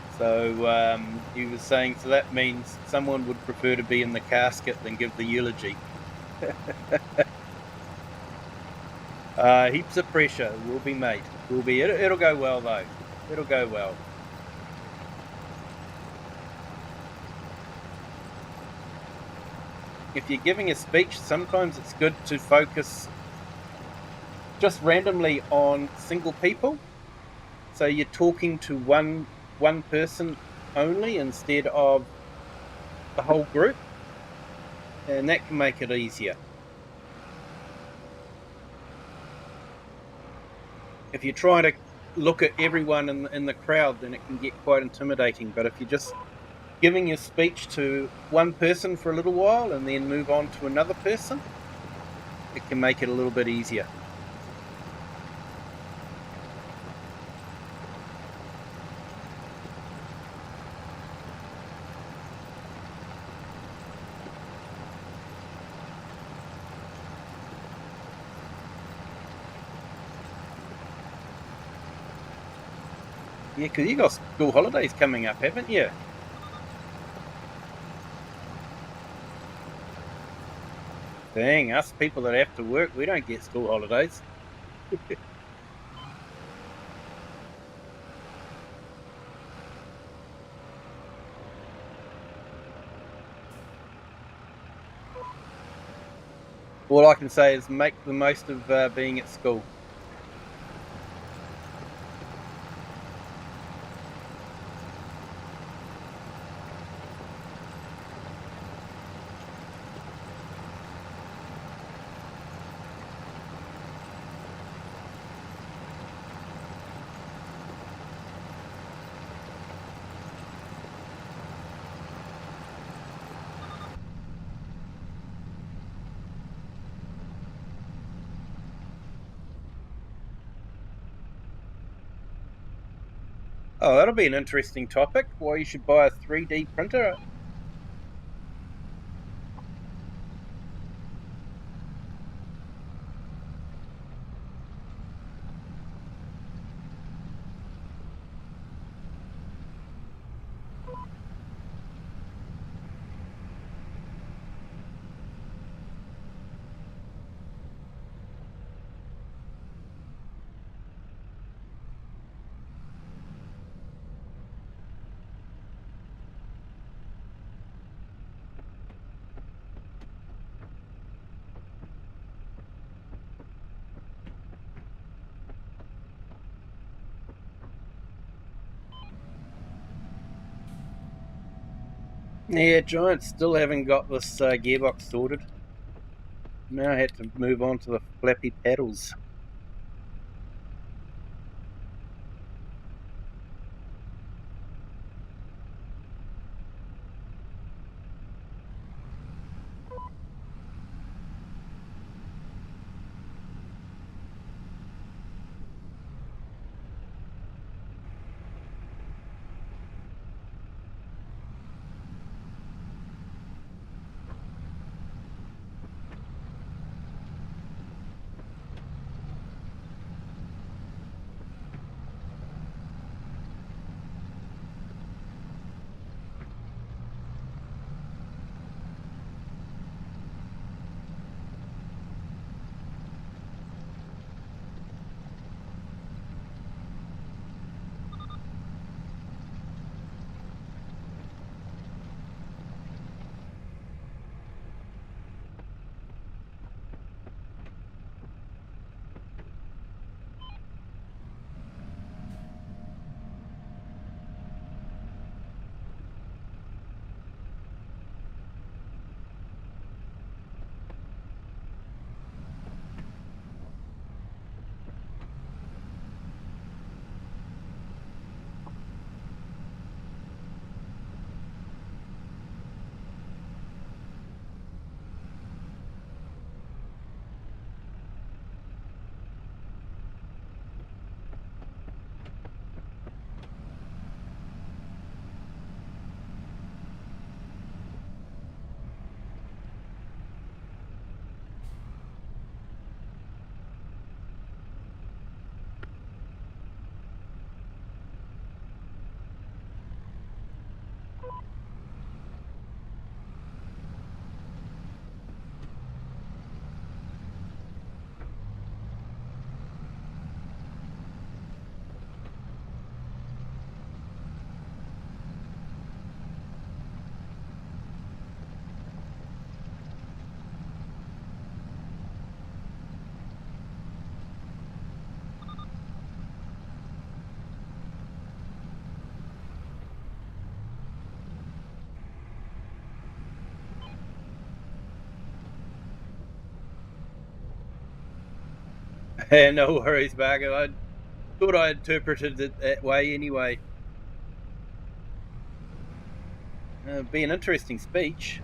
So he was saying, so that means someone would prefer to be in the casket than give the eulogy. Heaps of pressure will be made. It'll go well though. It'll go well. If you're giving a speech, sometimes it's good to focus just randomly on single people. So you're talking to one person only instead of the whole group, and that can make it easier. If you try to look at everyone in the crowd, then it can get quite intimidating. But if you're just giving your speech to one person for a little while and then move on to another person, it can make it a little bit easier. Yeah, because you got school holidays coming up, haven't you? Dang, us people that have to work, we don't get school holidays. All I can say is make the most of being at school. Oh, that'll be an interesting topic. Why you should buy a 3D printer. Yeah, Giants still haven't got this gearbox sorted. Now I had to move on to the flappy paddles. No worries, Bargo. I thought I interpreted it that way anyway. Be an interesting speech.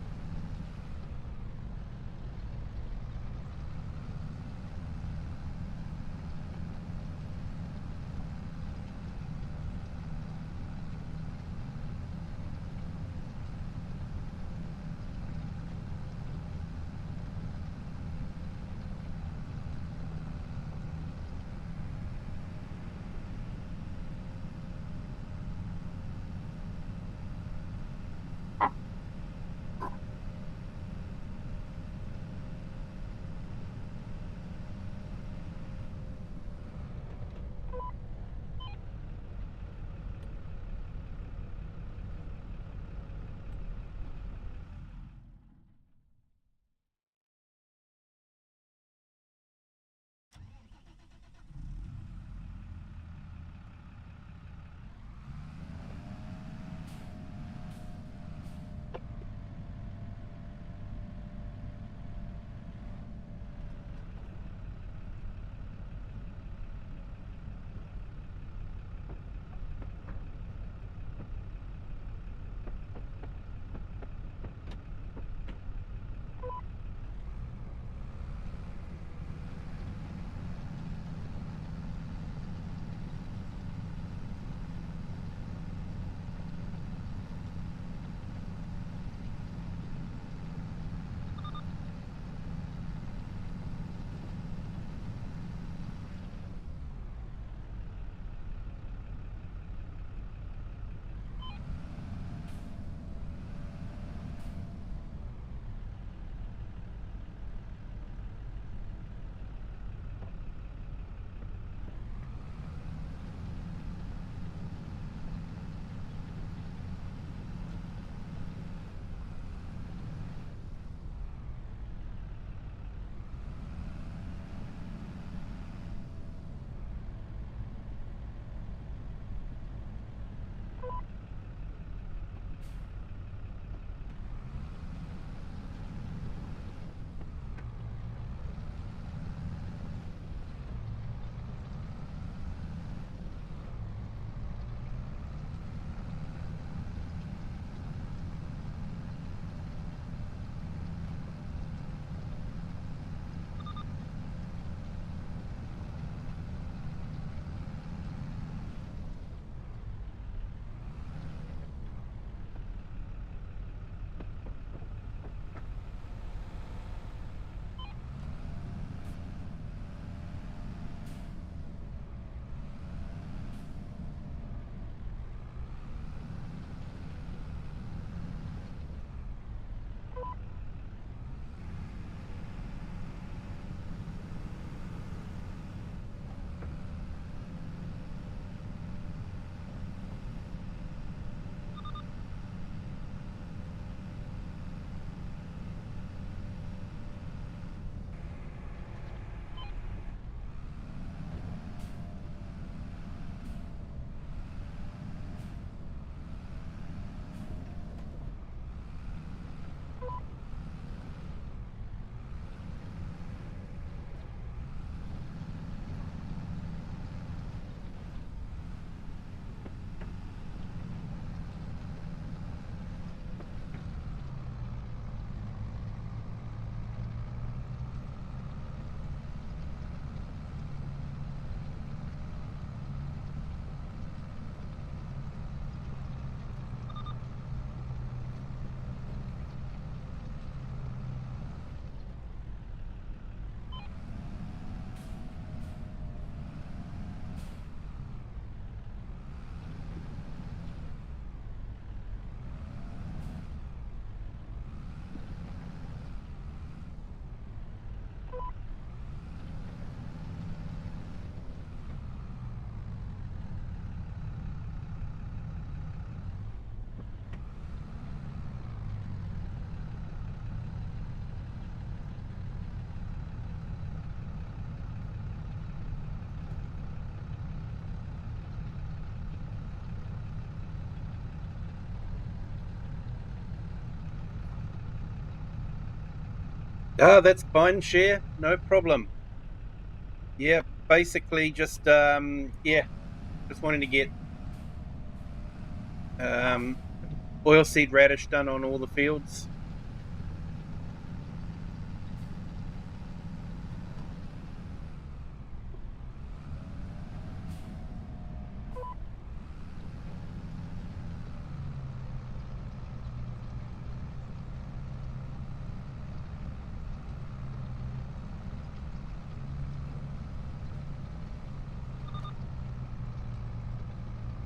That's fine, share, no problem. Yeah, basically just just wanting to get oilseed radish done on all the fields.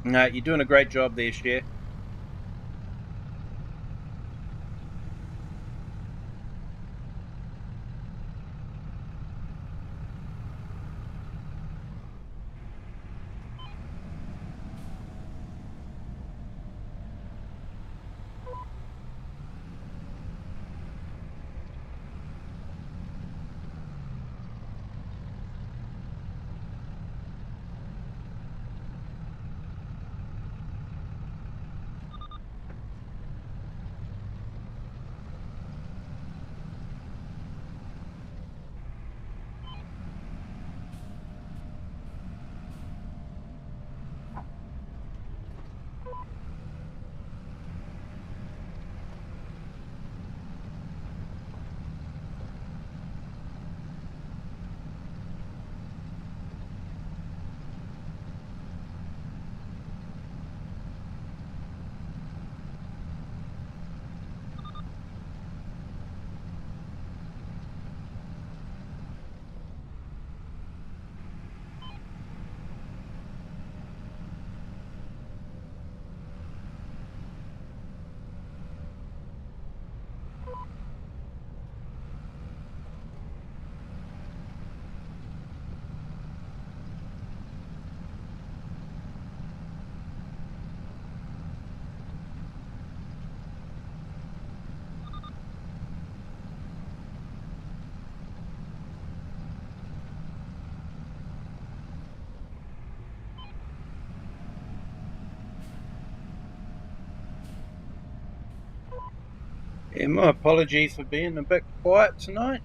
No, you're doing a great job there, share. Yeah, my apologies for being a bit quiet tonight.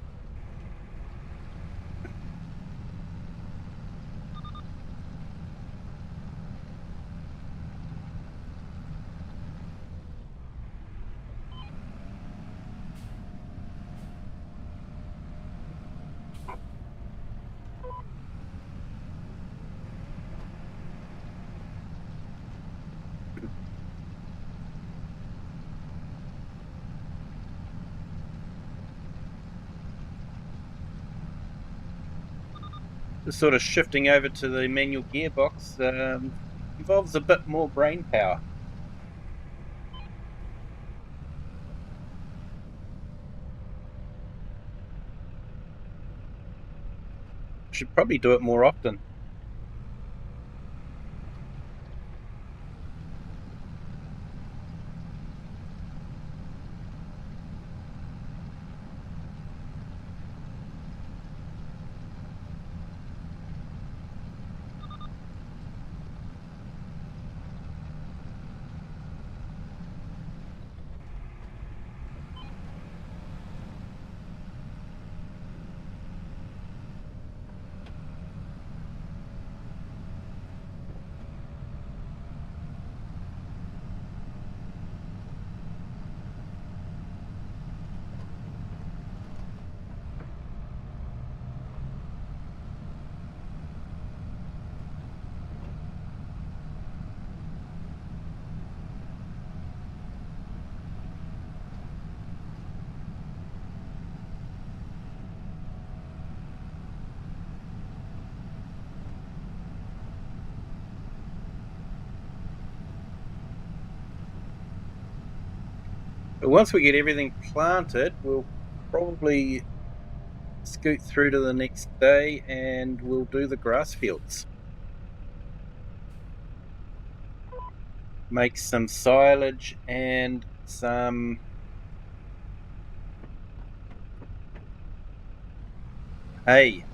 Just sort of shifting over to the manual gearbox involves a bit more brain power. Should probably do it more often. But once we get everything planted, we'll probably scoot through to the next day and we'll do the grass fields. Make some silage and some hay.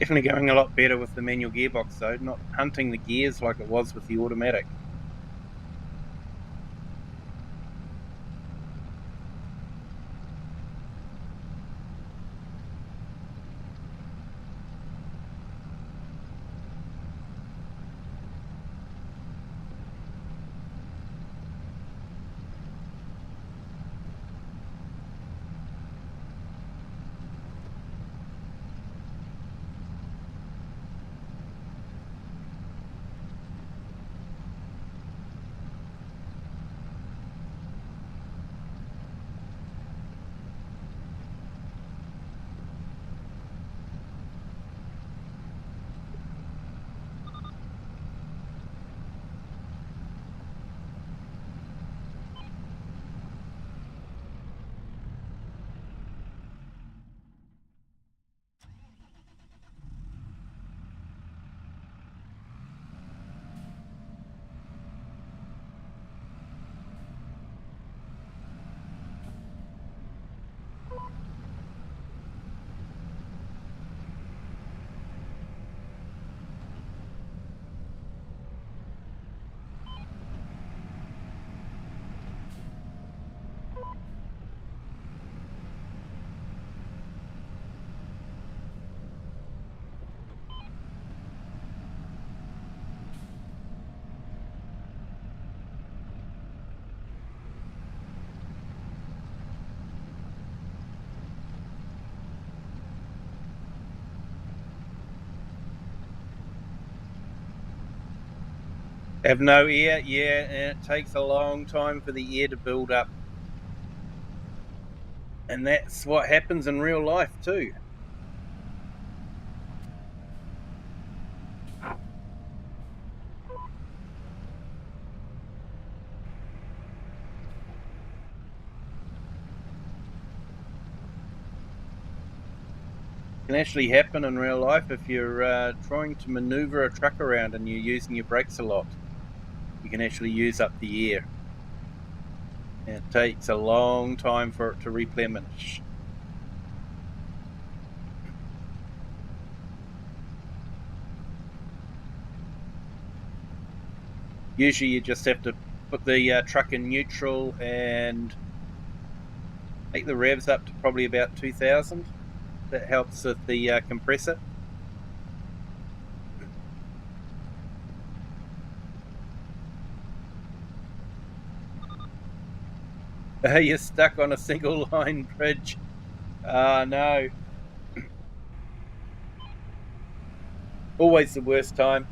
Definitely going a lot better with the manual gearbox though, not hunting the gears like it was with the automatic. Have no air, yeah, and it takes a long time for the air to build up. And that's what happens in real life too. Can actually happen in real life if you're trying to maneuver a truck around and you're using your brakes a lot. You can actually use up the air. And it takes a long time for it to replenish. Usually you just have to put the truck in neutral and take the revs up to probably about 2,000. That helps with the compressor. You're stuck on a single line bridge. No. Always the worst time.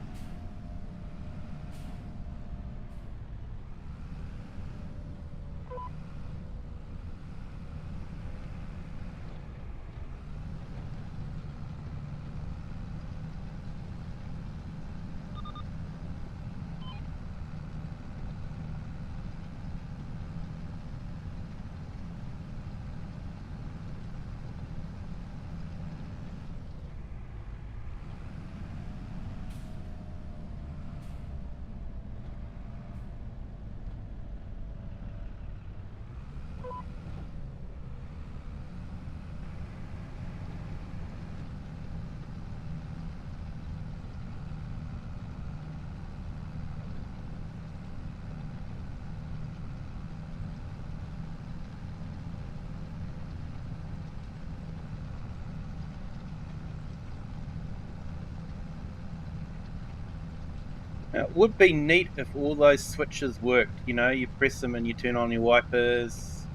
Now, it would be neat if all those switches worked. You know, you press them and you turn on your wipers,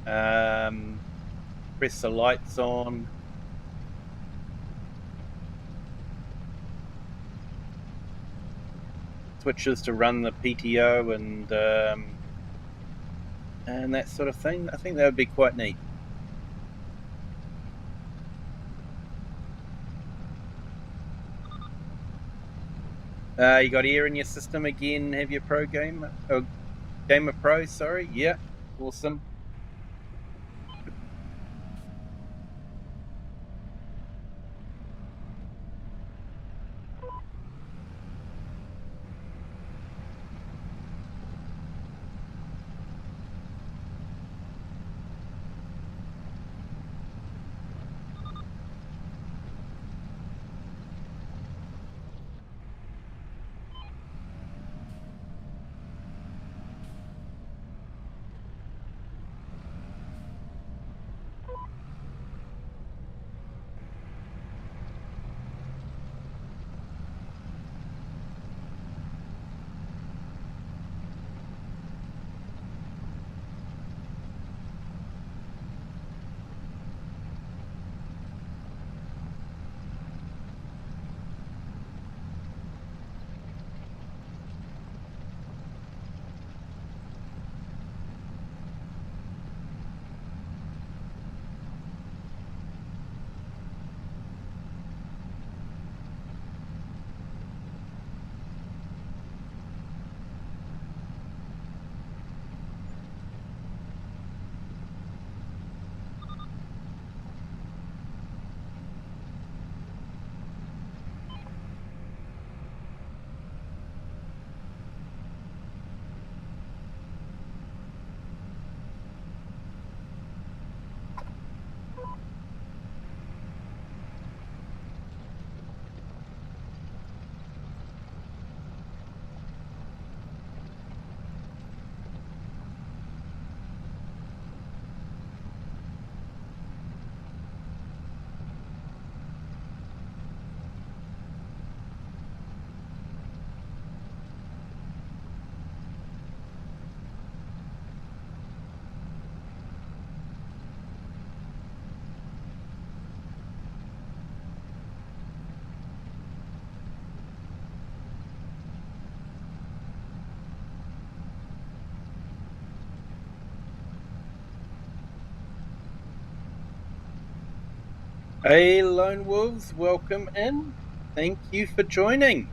press the lights on. Switches to run the PTO and that sort of thing. I think that would be quite neat. You got air in your system again. Have your Pro Gamer, Gamer Pro? Sorry, yeah, awesome. Hey, Lone Wolves, welcome in. Thank you for joining.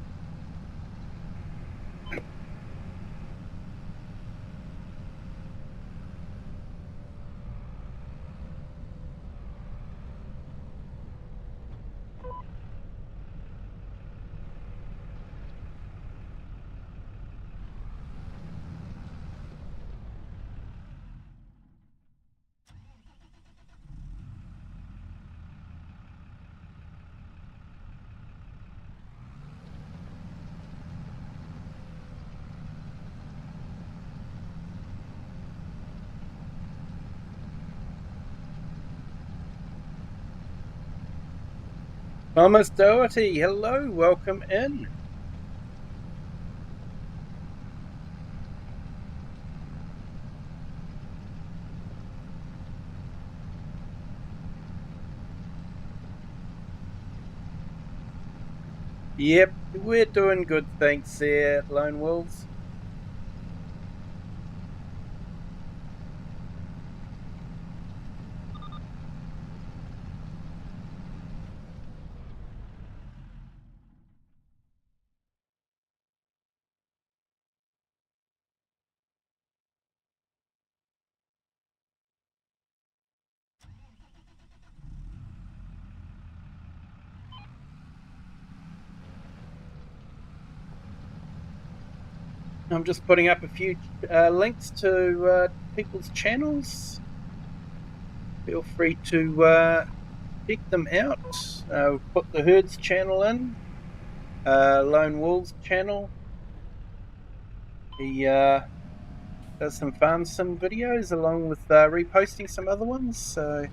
Thomas Doherty, hello, welcome in. Yep, we're doing good, thanks there, Lone Wolves. I'm just putting up a few links to people's channels. Feel free to check them out. Put the Herds channel in, Lone Wolves channel. He does some farm sim videos along with reposting some other ones. So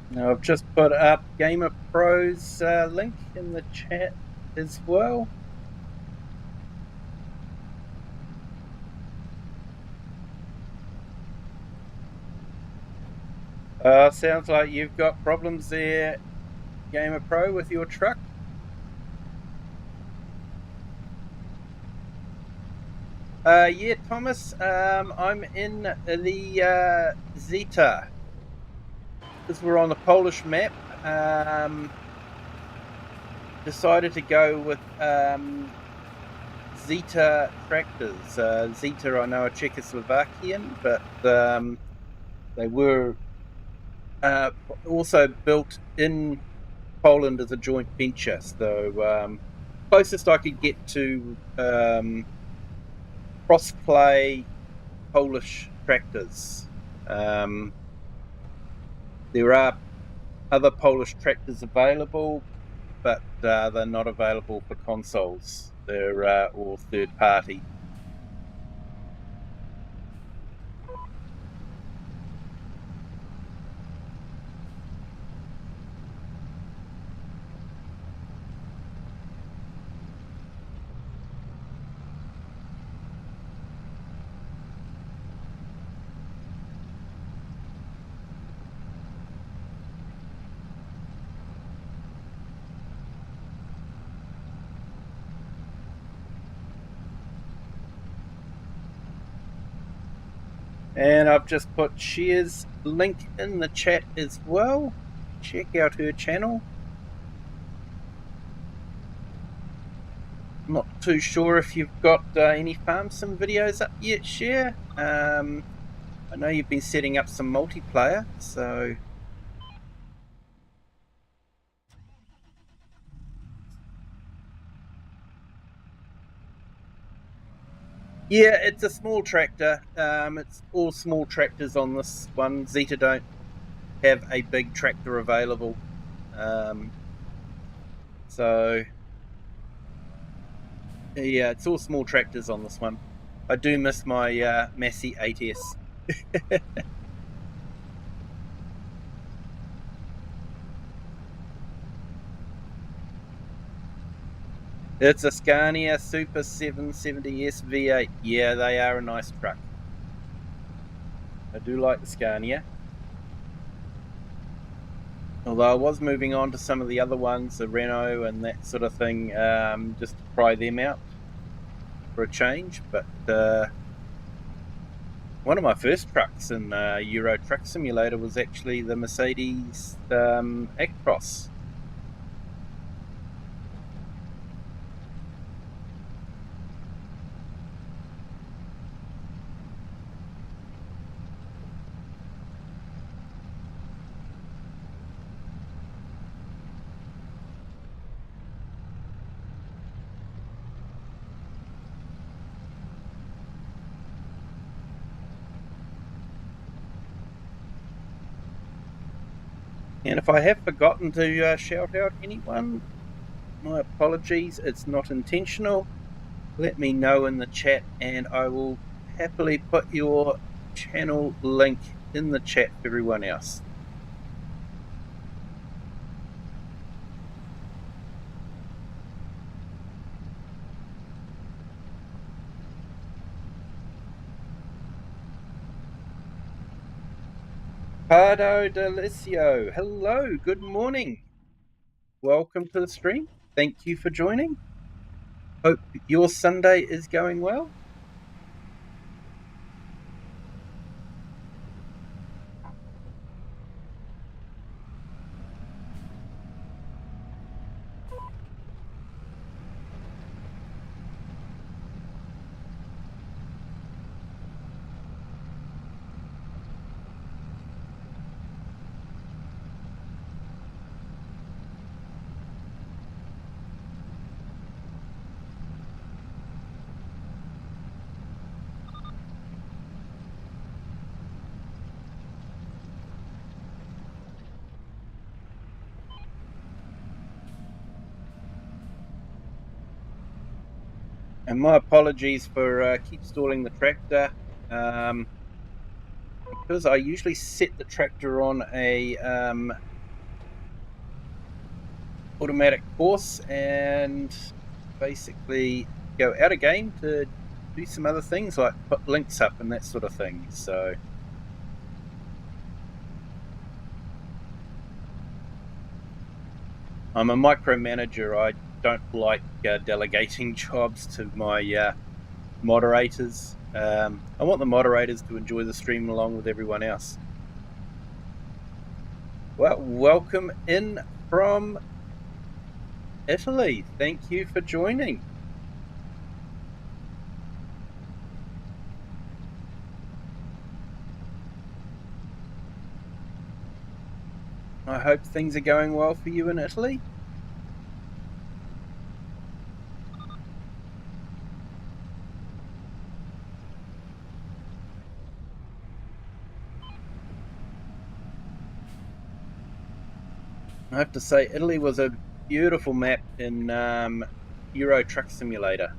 now I've just put up Gamer Pro's link in the chat as well. Sounds like you've got problems there, Gamer Pro, with your truck. Yeah, Thomas, I'm in the Zeta. Because we're on the Polish map, decided to go with Zeta tractors. Zeta, I know, are Czechoslovakian, but they were also built in Poland as a joint venture. So closest I could get to cross-play Polish tractors. There are other Polish tractors available, but they're not available for consoles. They're all third-party. And I've just put Shear's link in the chat as well. Check out her channel. I'm not too sure if you've got any farm sim videos up yet, Shear. I know you've been setting up some multiplayer, so... Yeah, it's a small tractor. It's all small tractors on this one. Zeta don't have a big tractor available. So, yeah, it's all small tractors on this one. I do miss my Massey 8S. It's a Scania Super 770S V8. Yeah, they are a nice truck. I do like the Scania. Although I was moving on to some of the other ones, the Renault and that sort of thing, just to try them out for a change. But one of my first trucks in Euro Truck Simulator was actually the Mercedes Actros. And if I have forgotten to shout out anyone, my apologies, it's not intentional. Let me know in the chat and I will happily put your channel link in the chat for everyone else. Pardo Delicio, hello, good morning. Welcome to the stream. Thank you for joining. Hope your Sunday is going well. And my apologies for keep stalling the tractor. Because I usually set the tractor on a automatic course and basically go out of game to do some other things like put links up and that sort of thing. So I'm a micromanager. I don't like delegating jobs to my moderators. I want the moderators to enjoy the stream along with everyone else. Well, welcome in from Italy. Thank you for joining. I hope things are going well for you in Italy. I have to say, Italy was a beautiful map in Euro Truck Simulator.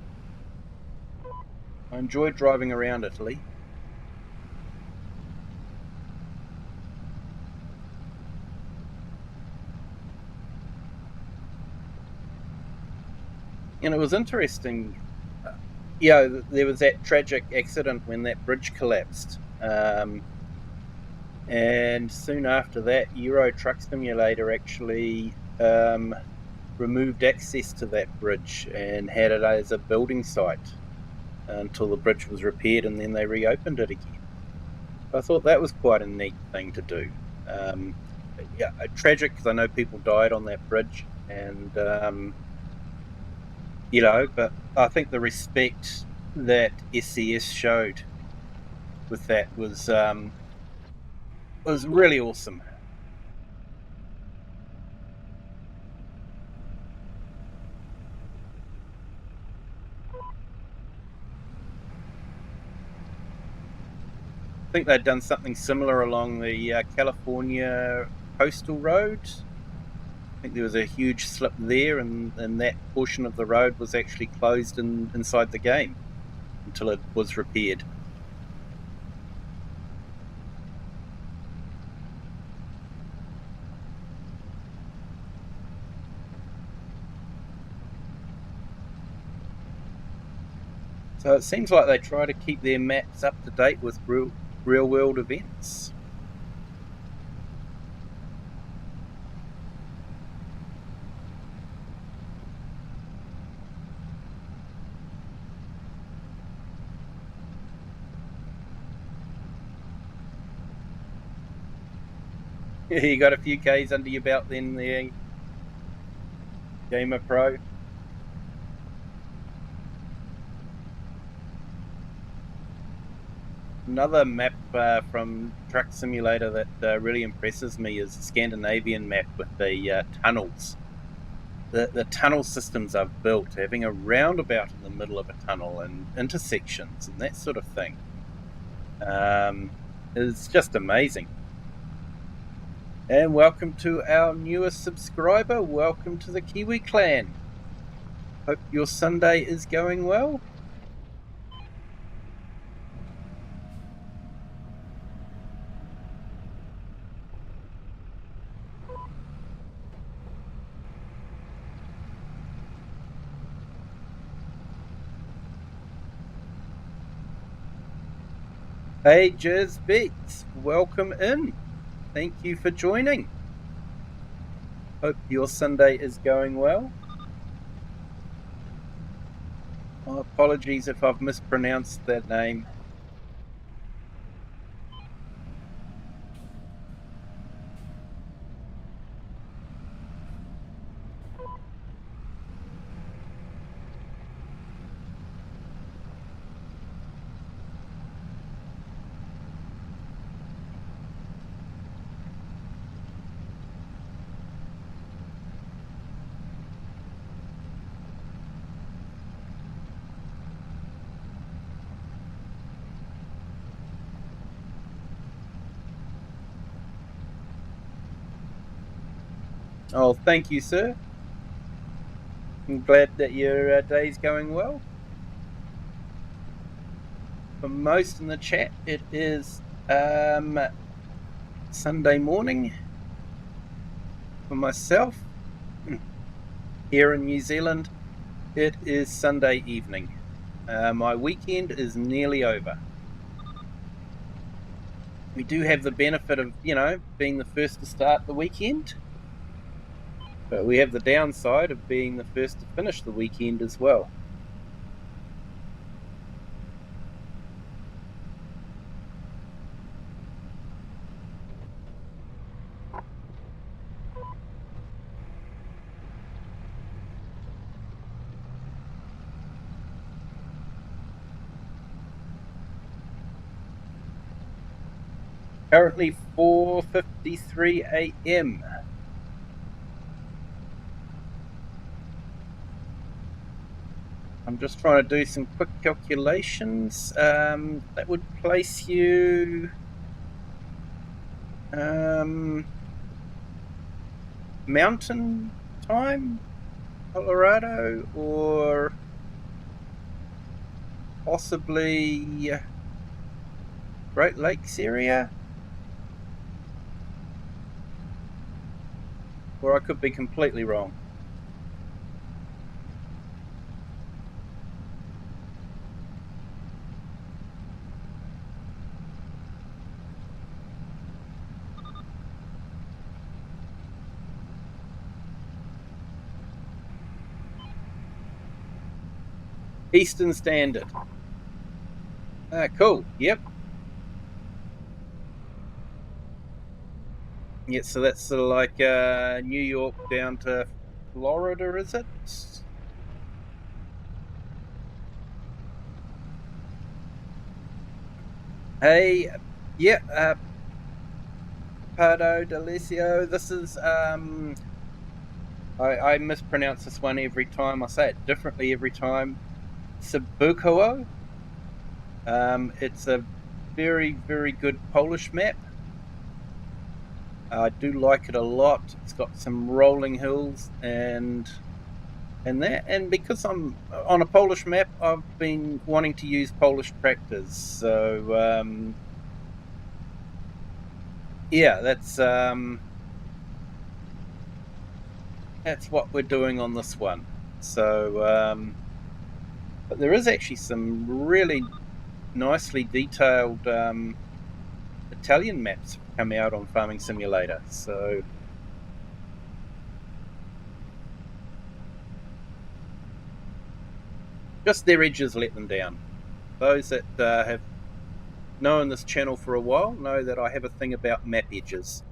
I enjoyed driving around Italy. And it was interesting. There was that tragic accident when that bridge collapsed. And soon after that, Euro Truck Simulator actually removed access to that bridge and had it as a building site until the bridge was repaired, and then they reopened it again. I thought that was quite a neat thing to do. Yeah, tragic because I know people died on that bridge, and but I think the respect that SCS showed with that was really awesome. I think they'd done something similar along the California coastal road. I think there was a huge slip there, and that portion of the road was actually closed inside the game until it was repaired. So it seems like they try to keep their maps up to date with real world events. You got a few Ks under your belt then there, Gamer Pro. Another map from Truck Simulator that really impresses me is the Scandinavian map with the tunnels. The tunnel systems I've built, having a roundabout in the middle of a tunnel and intersections and that sort of thing, is just amazing. And welcome to our newest subscriber. Welcome to the Kiwi clan. Hope your Sunday is going well. Hey, Jizz Beats, welcome in. Thank you for joining. Hope your Sunday is going well. Apologies if I've mispronounced that name. Oh, thank you, sir. I'm glad that your day's going well. For most in the chat, it is Sunday morning. For myself, here in New Zealand, it is Sunday evening. My weekend is nearly over. We do have the benefit of, being the first to start the weekend. But we have the downside of being the first to finish the weekend as well. Currently 4:53 a.m. I'm just trying to do some quick calculations. That would place you Mountain Time, Colorado, or possibly Great Lakes area. Or I could be completely wrong. Eastern Standard. Cool. Yep. Yeah, so that's sort of like New York down to Florida, is it? Hey, yeah, Pardo Delicio. This is I mispronounce this one every time. I say it differently every time. Cybuchowo. It's a very good Polish map. I do like it a lot. It's got some rolling hills and because I'm on a Polish map, I've been wanting to use Polish tractors. So yeah, that's what we're doing on this one. So but there is actually some really nicely detailed Italian maps come out on Farming Simulator. So just their edges let them down. Those that have known this channel for a while know that I have a thing about map edges.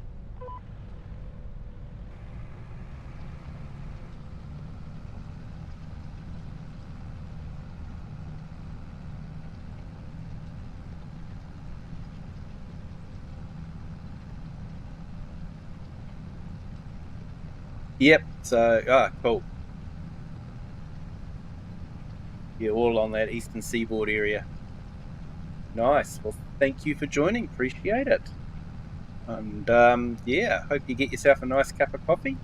Yep. So cool. Yeah, all on that eastern seaboard area. Nice. Well, thank you for joining. Appreciate it. And yeah, hope you get yourself a nice cup of coffee.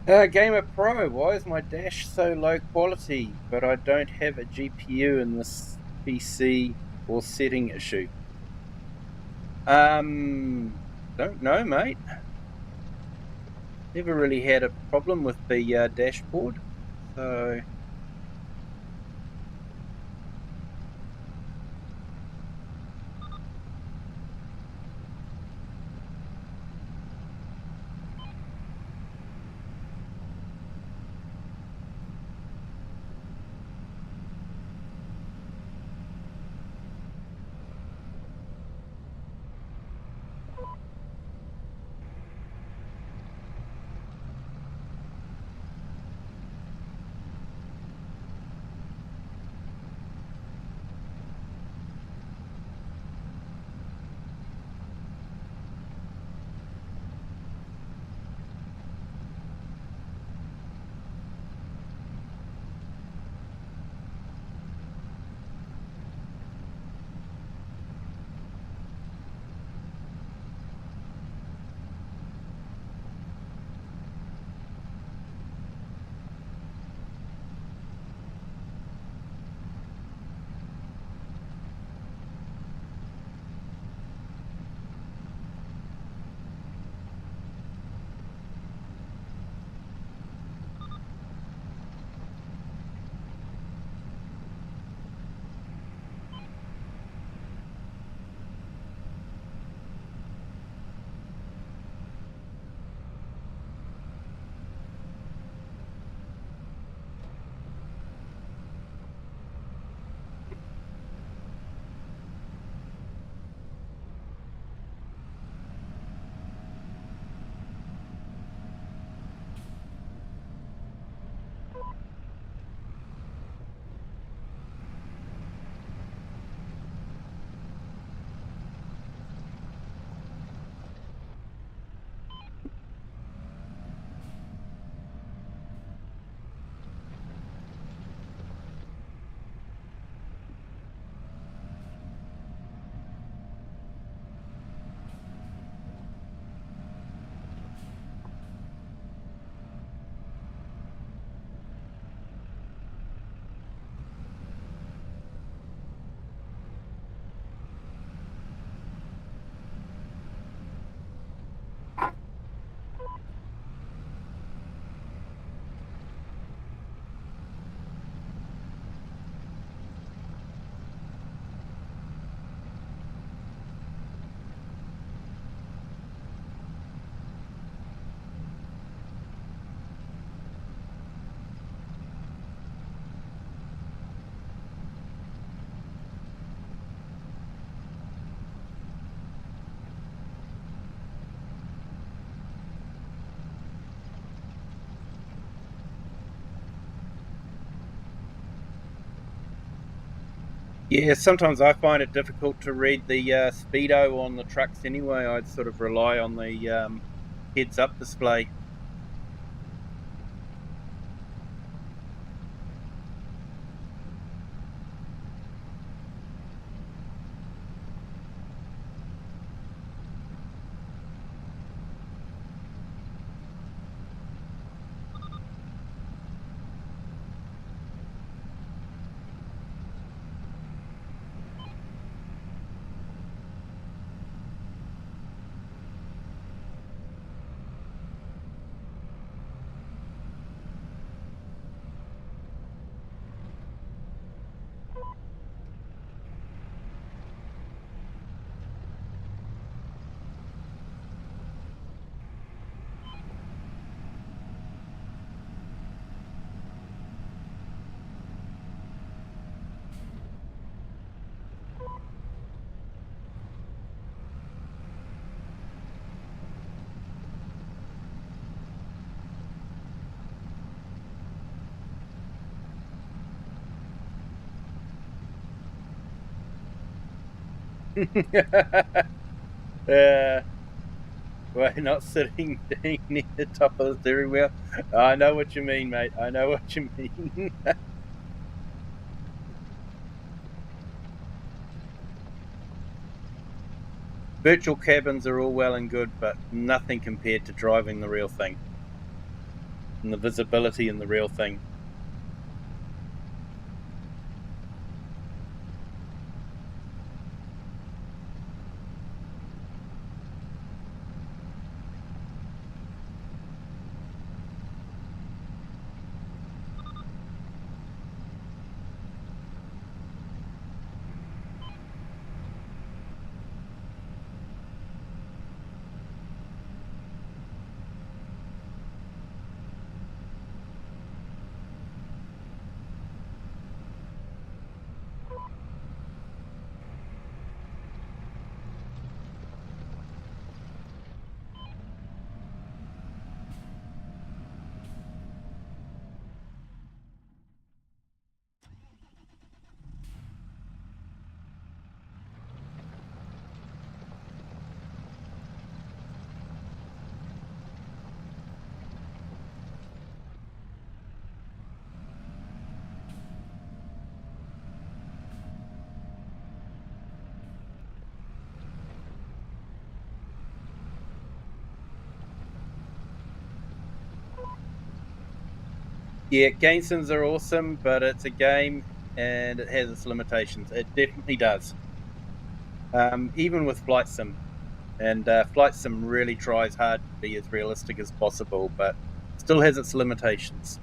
Gamer Pro, why is my dash so low quality, but I don't have a GPU in this PC or setting issue? Don't know, mate. Never really had a problem with the dashboard. So, Yeah, sometimes I find it difficult to read the speedo on the trucks anyway. I'd sort of rely on the heads-up display. Well, not sitting near the top of the steering wheel. I know what you mean, mate. I know what you mean. Virtual cabins are all well and good, but nothing compared to driving the real thing and the visibility in the real thing. Yeah, game sims are awesome, but it's a game and it has its limitations. It definitely does. Even with flight sim, and flight sim really tries hard to be as realistic as possible, but still has its limitations.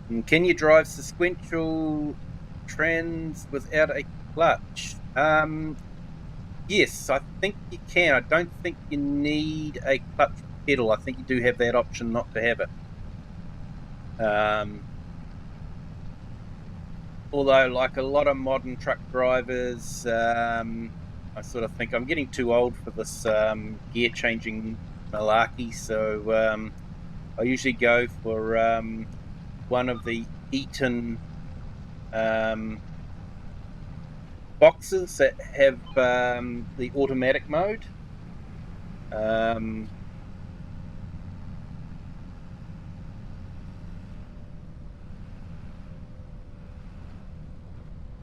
And can you drive sequential trans without a clutch? Yes, I think you can. I don't think you need a clutch pedal. I think you do have that option not to have it. Although, like a lot of modern truck drivers, I sort of think I'm getting too old for this gear changing malarkey. So I usually go for one of the Eaton boxes that have the automatic mode.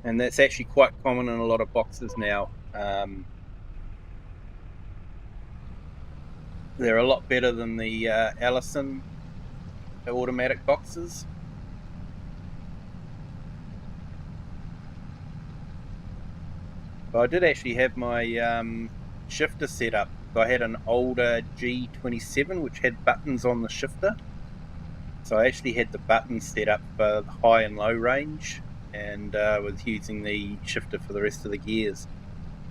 And that's actually quite common in a lot of boxes now. They're a lot better than the Allison automatic boxes. But I did actually have my shifter set up. I had an older G27 which had buttons on the shifter. So I actually had the buttons set up for high and low range, and was using the shifter for the rest of the gears.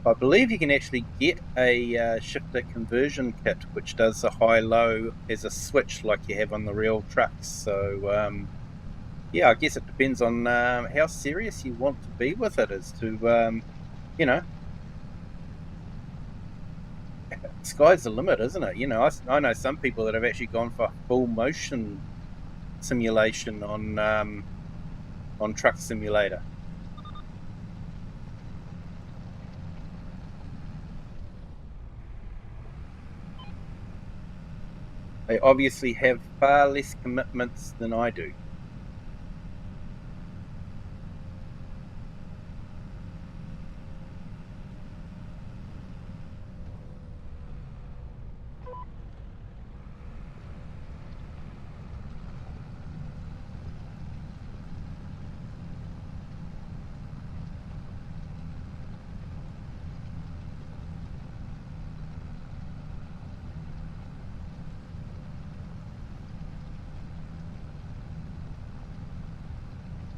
I believe you can actually get a shifter conversion kit which does the high-low as a switch like you have on the real trucks. So yeah, I guess it depends on how serious you want to be with it as to, you know. sky's the limit, isn't it? You know, I know some people that have actually gone for full motion simulation on Truck Simulator. They obviously have far less commitments than I do.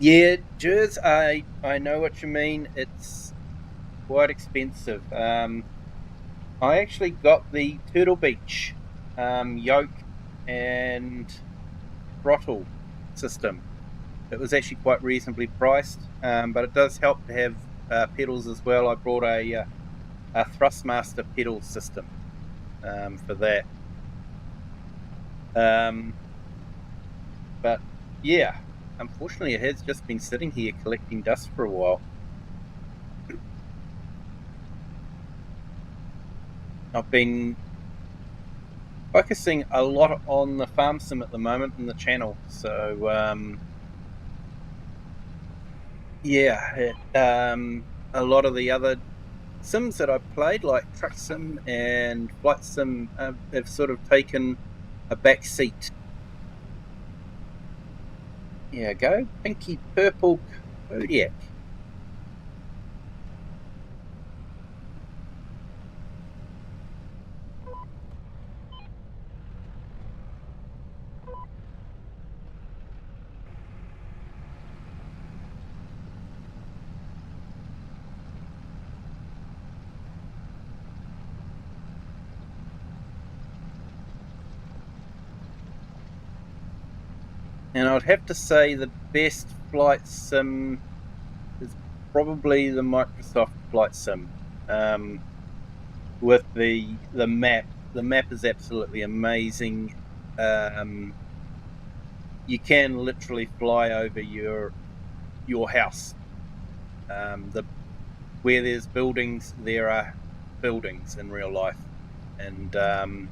Yeah, Jers, I know what you mean. It's quite expensive. I actually got the Turtle Beach yoke and throttle system. It was actually quite reasonably priced, but it does help to have pedals as well. I brought a Thrustmaster pedal system for that. But yeah, unfortunately, it has just been sitting here collecting dust for a while. I've been focusing a lot on the farm sim at the moment in the channel, so yeah, a lot of the other sims that I've played, like Truck Sim and Flight Sim, have sort of taken a back seat. Yeah, go pinky purple Kodiak. And I'd have to say the best flight sim is probably the Microsoft Flight Sim. With the map. The map is absolutely amazing. You can literally fly over your house. Where there's buildings, there are buildings in real life, and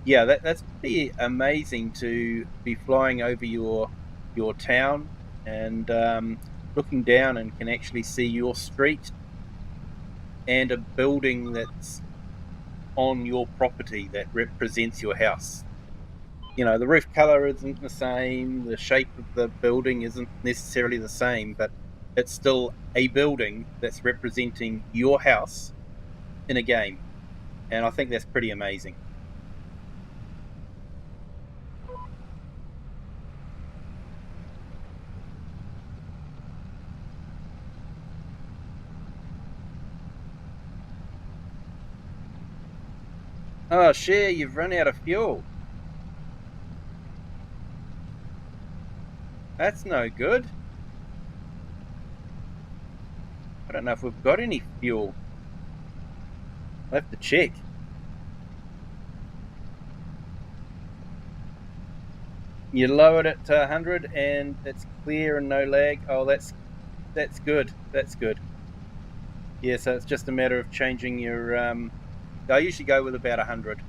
yeah, that's pretty amazing to be flying over your town and looking down and can actually see your street and a building that's on your property that represents your house. You know, the roof color isn't the same, the shape of the building isn't necessarily the same, but it's still a building that's representing your house in a game. And I think that's pretty amazing. Oh, Cher, you've run out of fuel. That's no good. I don't know if we've got any fuel. I'll have to check. You lowered it to 100 and it's clear and no lag. Oh, that's good. That's good. Yeah, so it's just a matter of changing your. I usually go with about 100.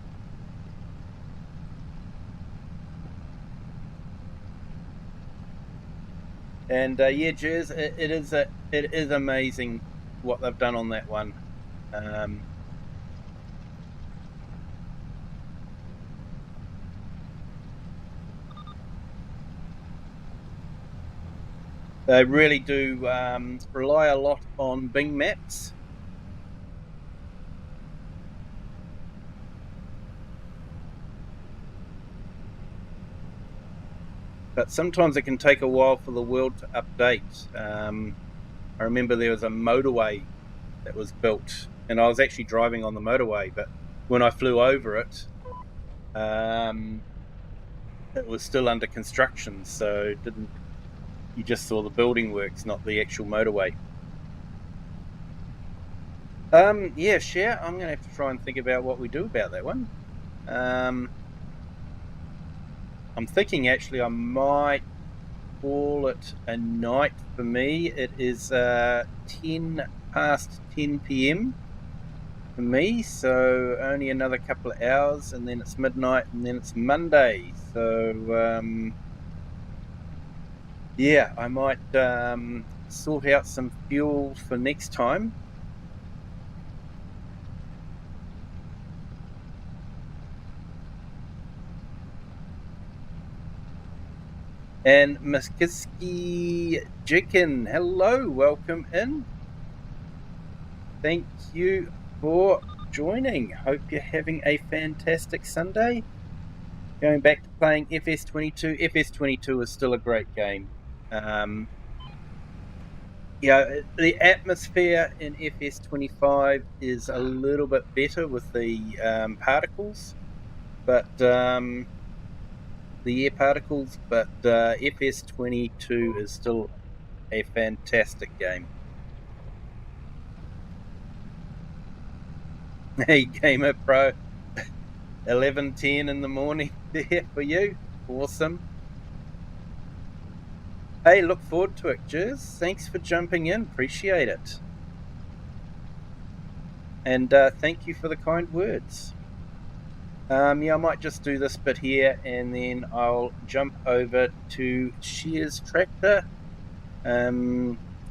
And yeah, Jez, it is amazing what they've done on that one. They really do rely a lot on Bing Maps. But sometimes it can take a while for the world to update. I remember there was a motorway that was built, and I was actually driving on the motorway, but when I flew over it, it was still under construction, so you just saw the building works, not the actual motorway. Yeah, share. I'm going to have to try and think about what we do about that one. I'm thinking actually I might call it a night for me. It is 10 past 10 p.m. for me, so only another couple of hours, and then it's midnight, and then it's Monday. So yeah, I might sort out some fuel for next time. And Miskiski Jikin, hello, welcome in. Thank you for joining. Hope you're having a fantastic Sunday. Going back to playing FS22. FS22 is still a great game. The atmosphere in FS25 is a little bit better with the particles, but the air particles. But FS22 is still a fantastic game. Hey, Gamer Pro, 11:10 in the morning there for you. Awesome. Hey, look forward to it, Jez. Thanks for jumping in. Appreciate it. And thank you for the kind words. Yeah, I might just do this bit here and then I'll jump over to Shear's tractor.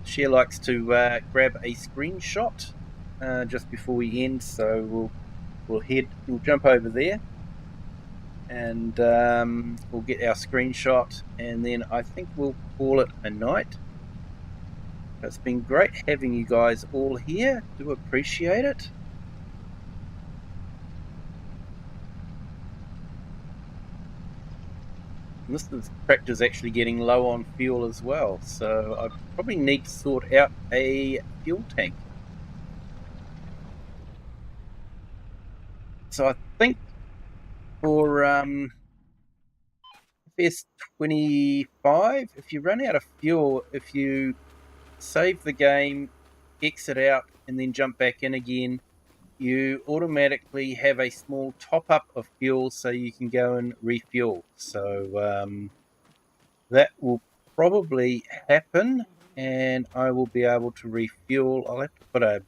Shear likes to grab a screenshot just before we end, so we'll jump over there and we'll get our screenshot, and then I think we'll call it a night. It's been great having you guys all here. Do appreciate it. And this tractor's actually getting low on fuel as well, so I probably need to sort out a fuel tank. So I think for FS25, if you run out of fuel, if you save the game, exit out, and then jump back in again, you automatically have a small top-up of fuel so you can go and refuel. So that will probably happen, and I will be able to refuel. I'll have to put a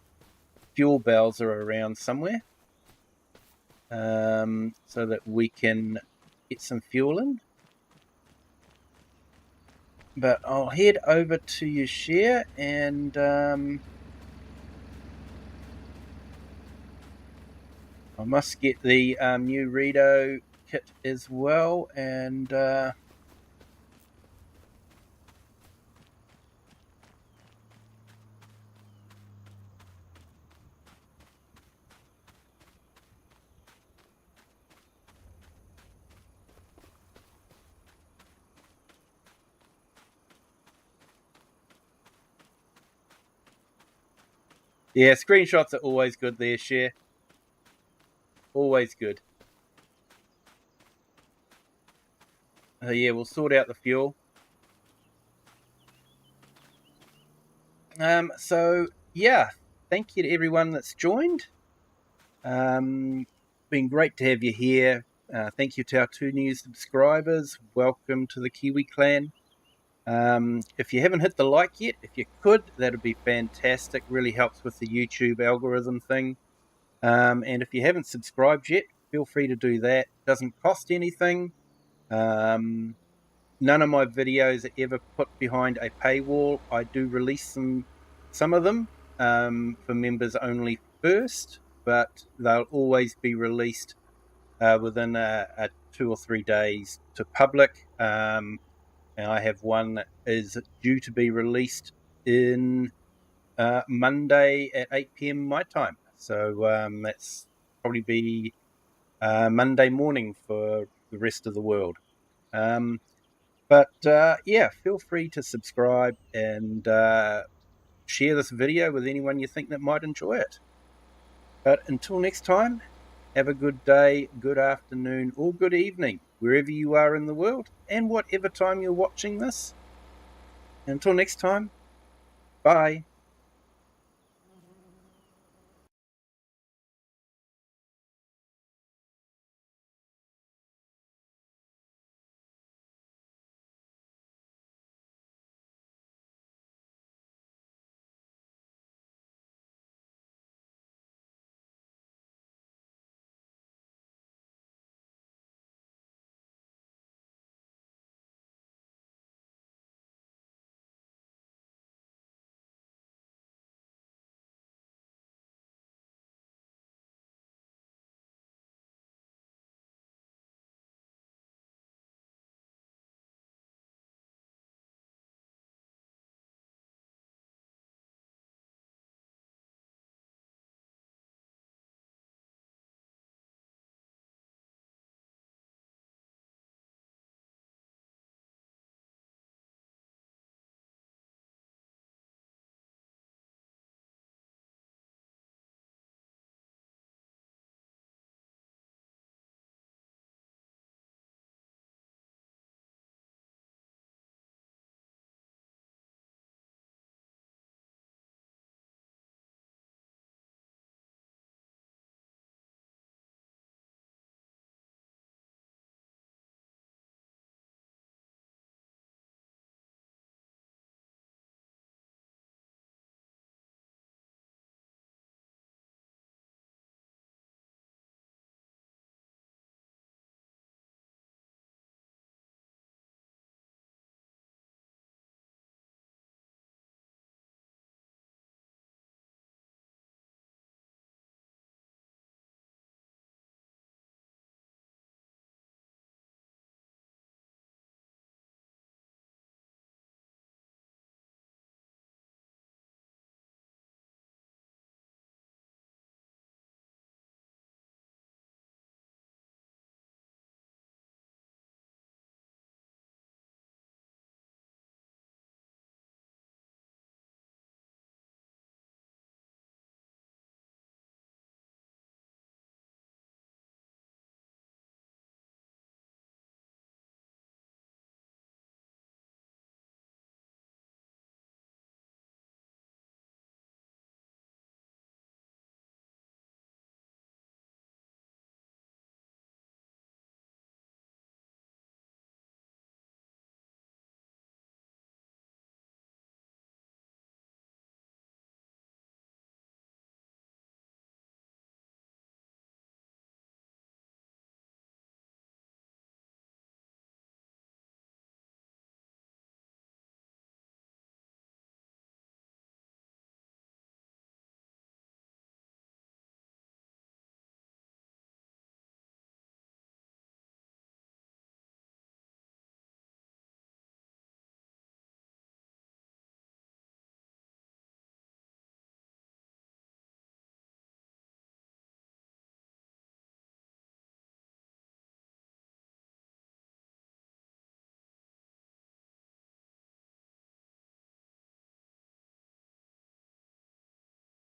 fuel bowser around somewhere so that we can get some fuel in. But I'll head over to your share, and I must get the new Redo kit as well, and yeah, screenshots are always good there, share. Always good. Yeah, we'll sort out the fuel. So yeah, thank you to everyone that's joined. Been great to have you here. Thank you to our 2 new subscribers. Welcome to the Kiwi clan. If you haven't hit the like yet, if you could, that'd be fantastic. Really helps with the YouTube algorithm thing. And if you haven't subscribed yet, feel free to do that. Doesn't cost anything. None of my videos are ever put behind a paywall. I do release some of them for members only first, but they'll always be released within a 2 or 3 days to public. And I have one that is due to be released in Monday at 8 p.m. my time. So that's probably be Monday morning for the rest of the world. But yeah, feel free to subscribe and share this video with anyone you think that might enjoy it. But until next time, have a good day, good afternoon, or good evening, wherever you are in the world, and whatever time you're watching this. Until next time, bye.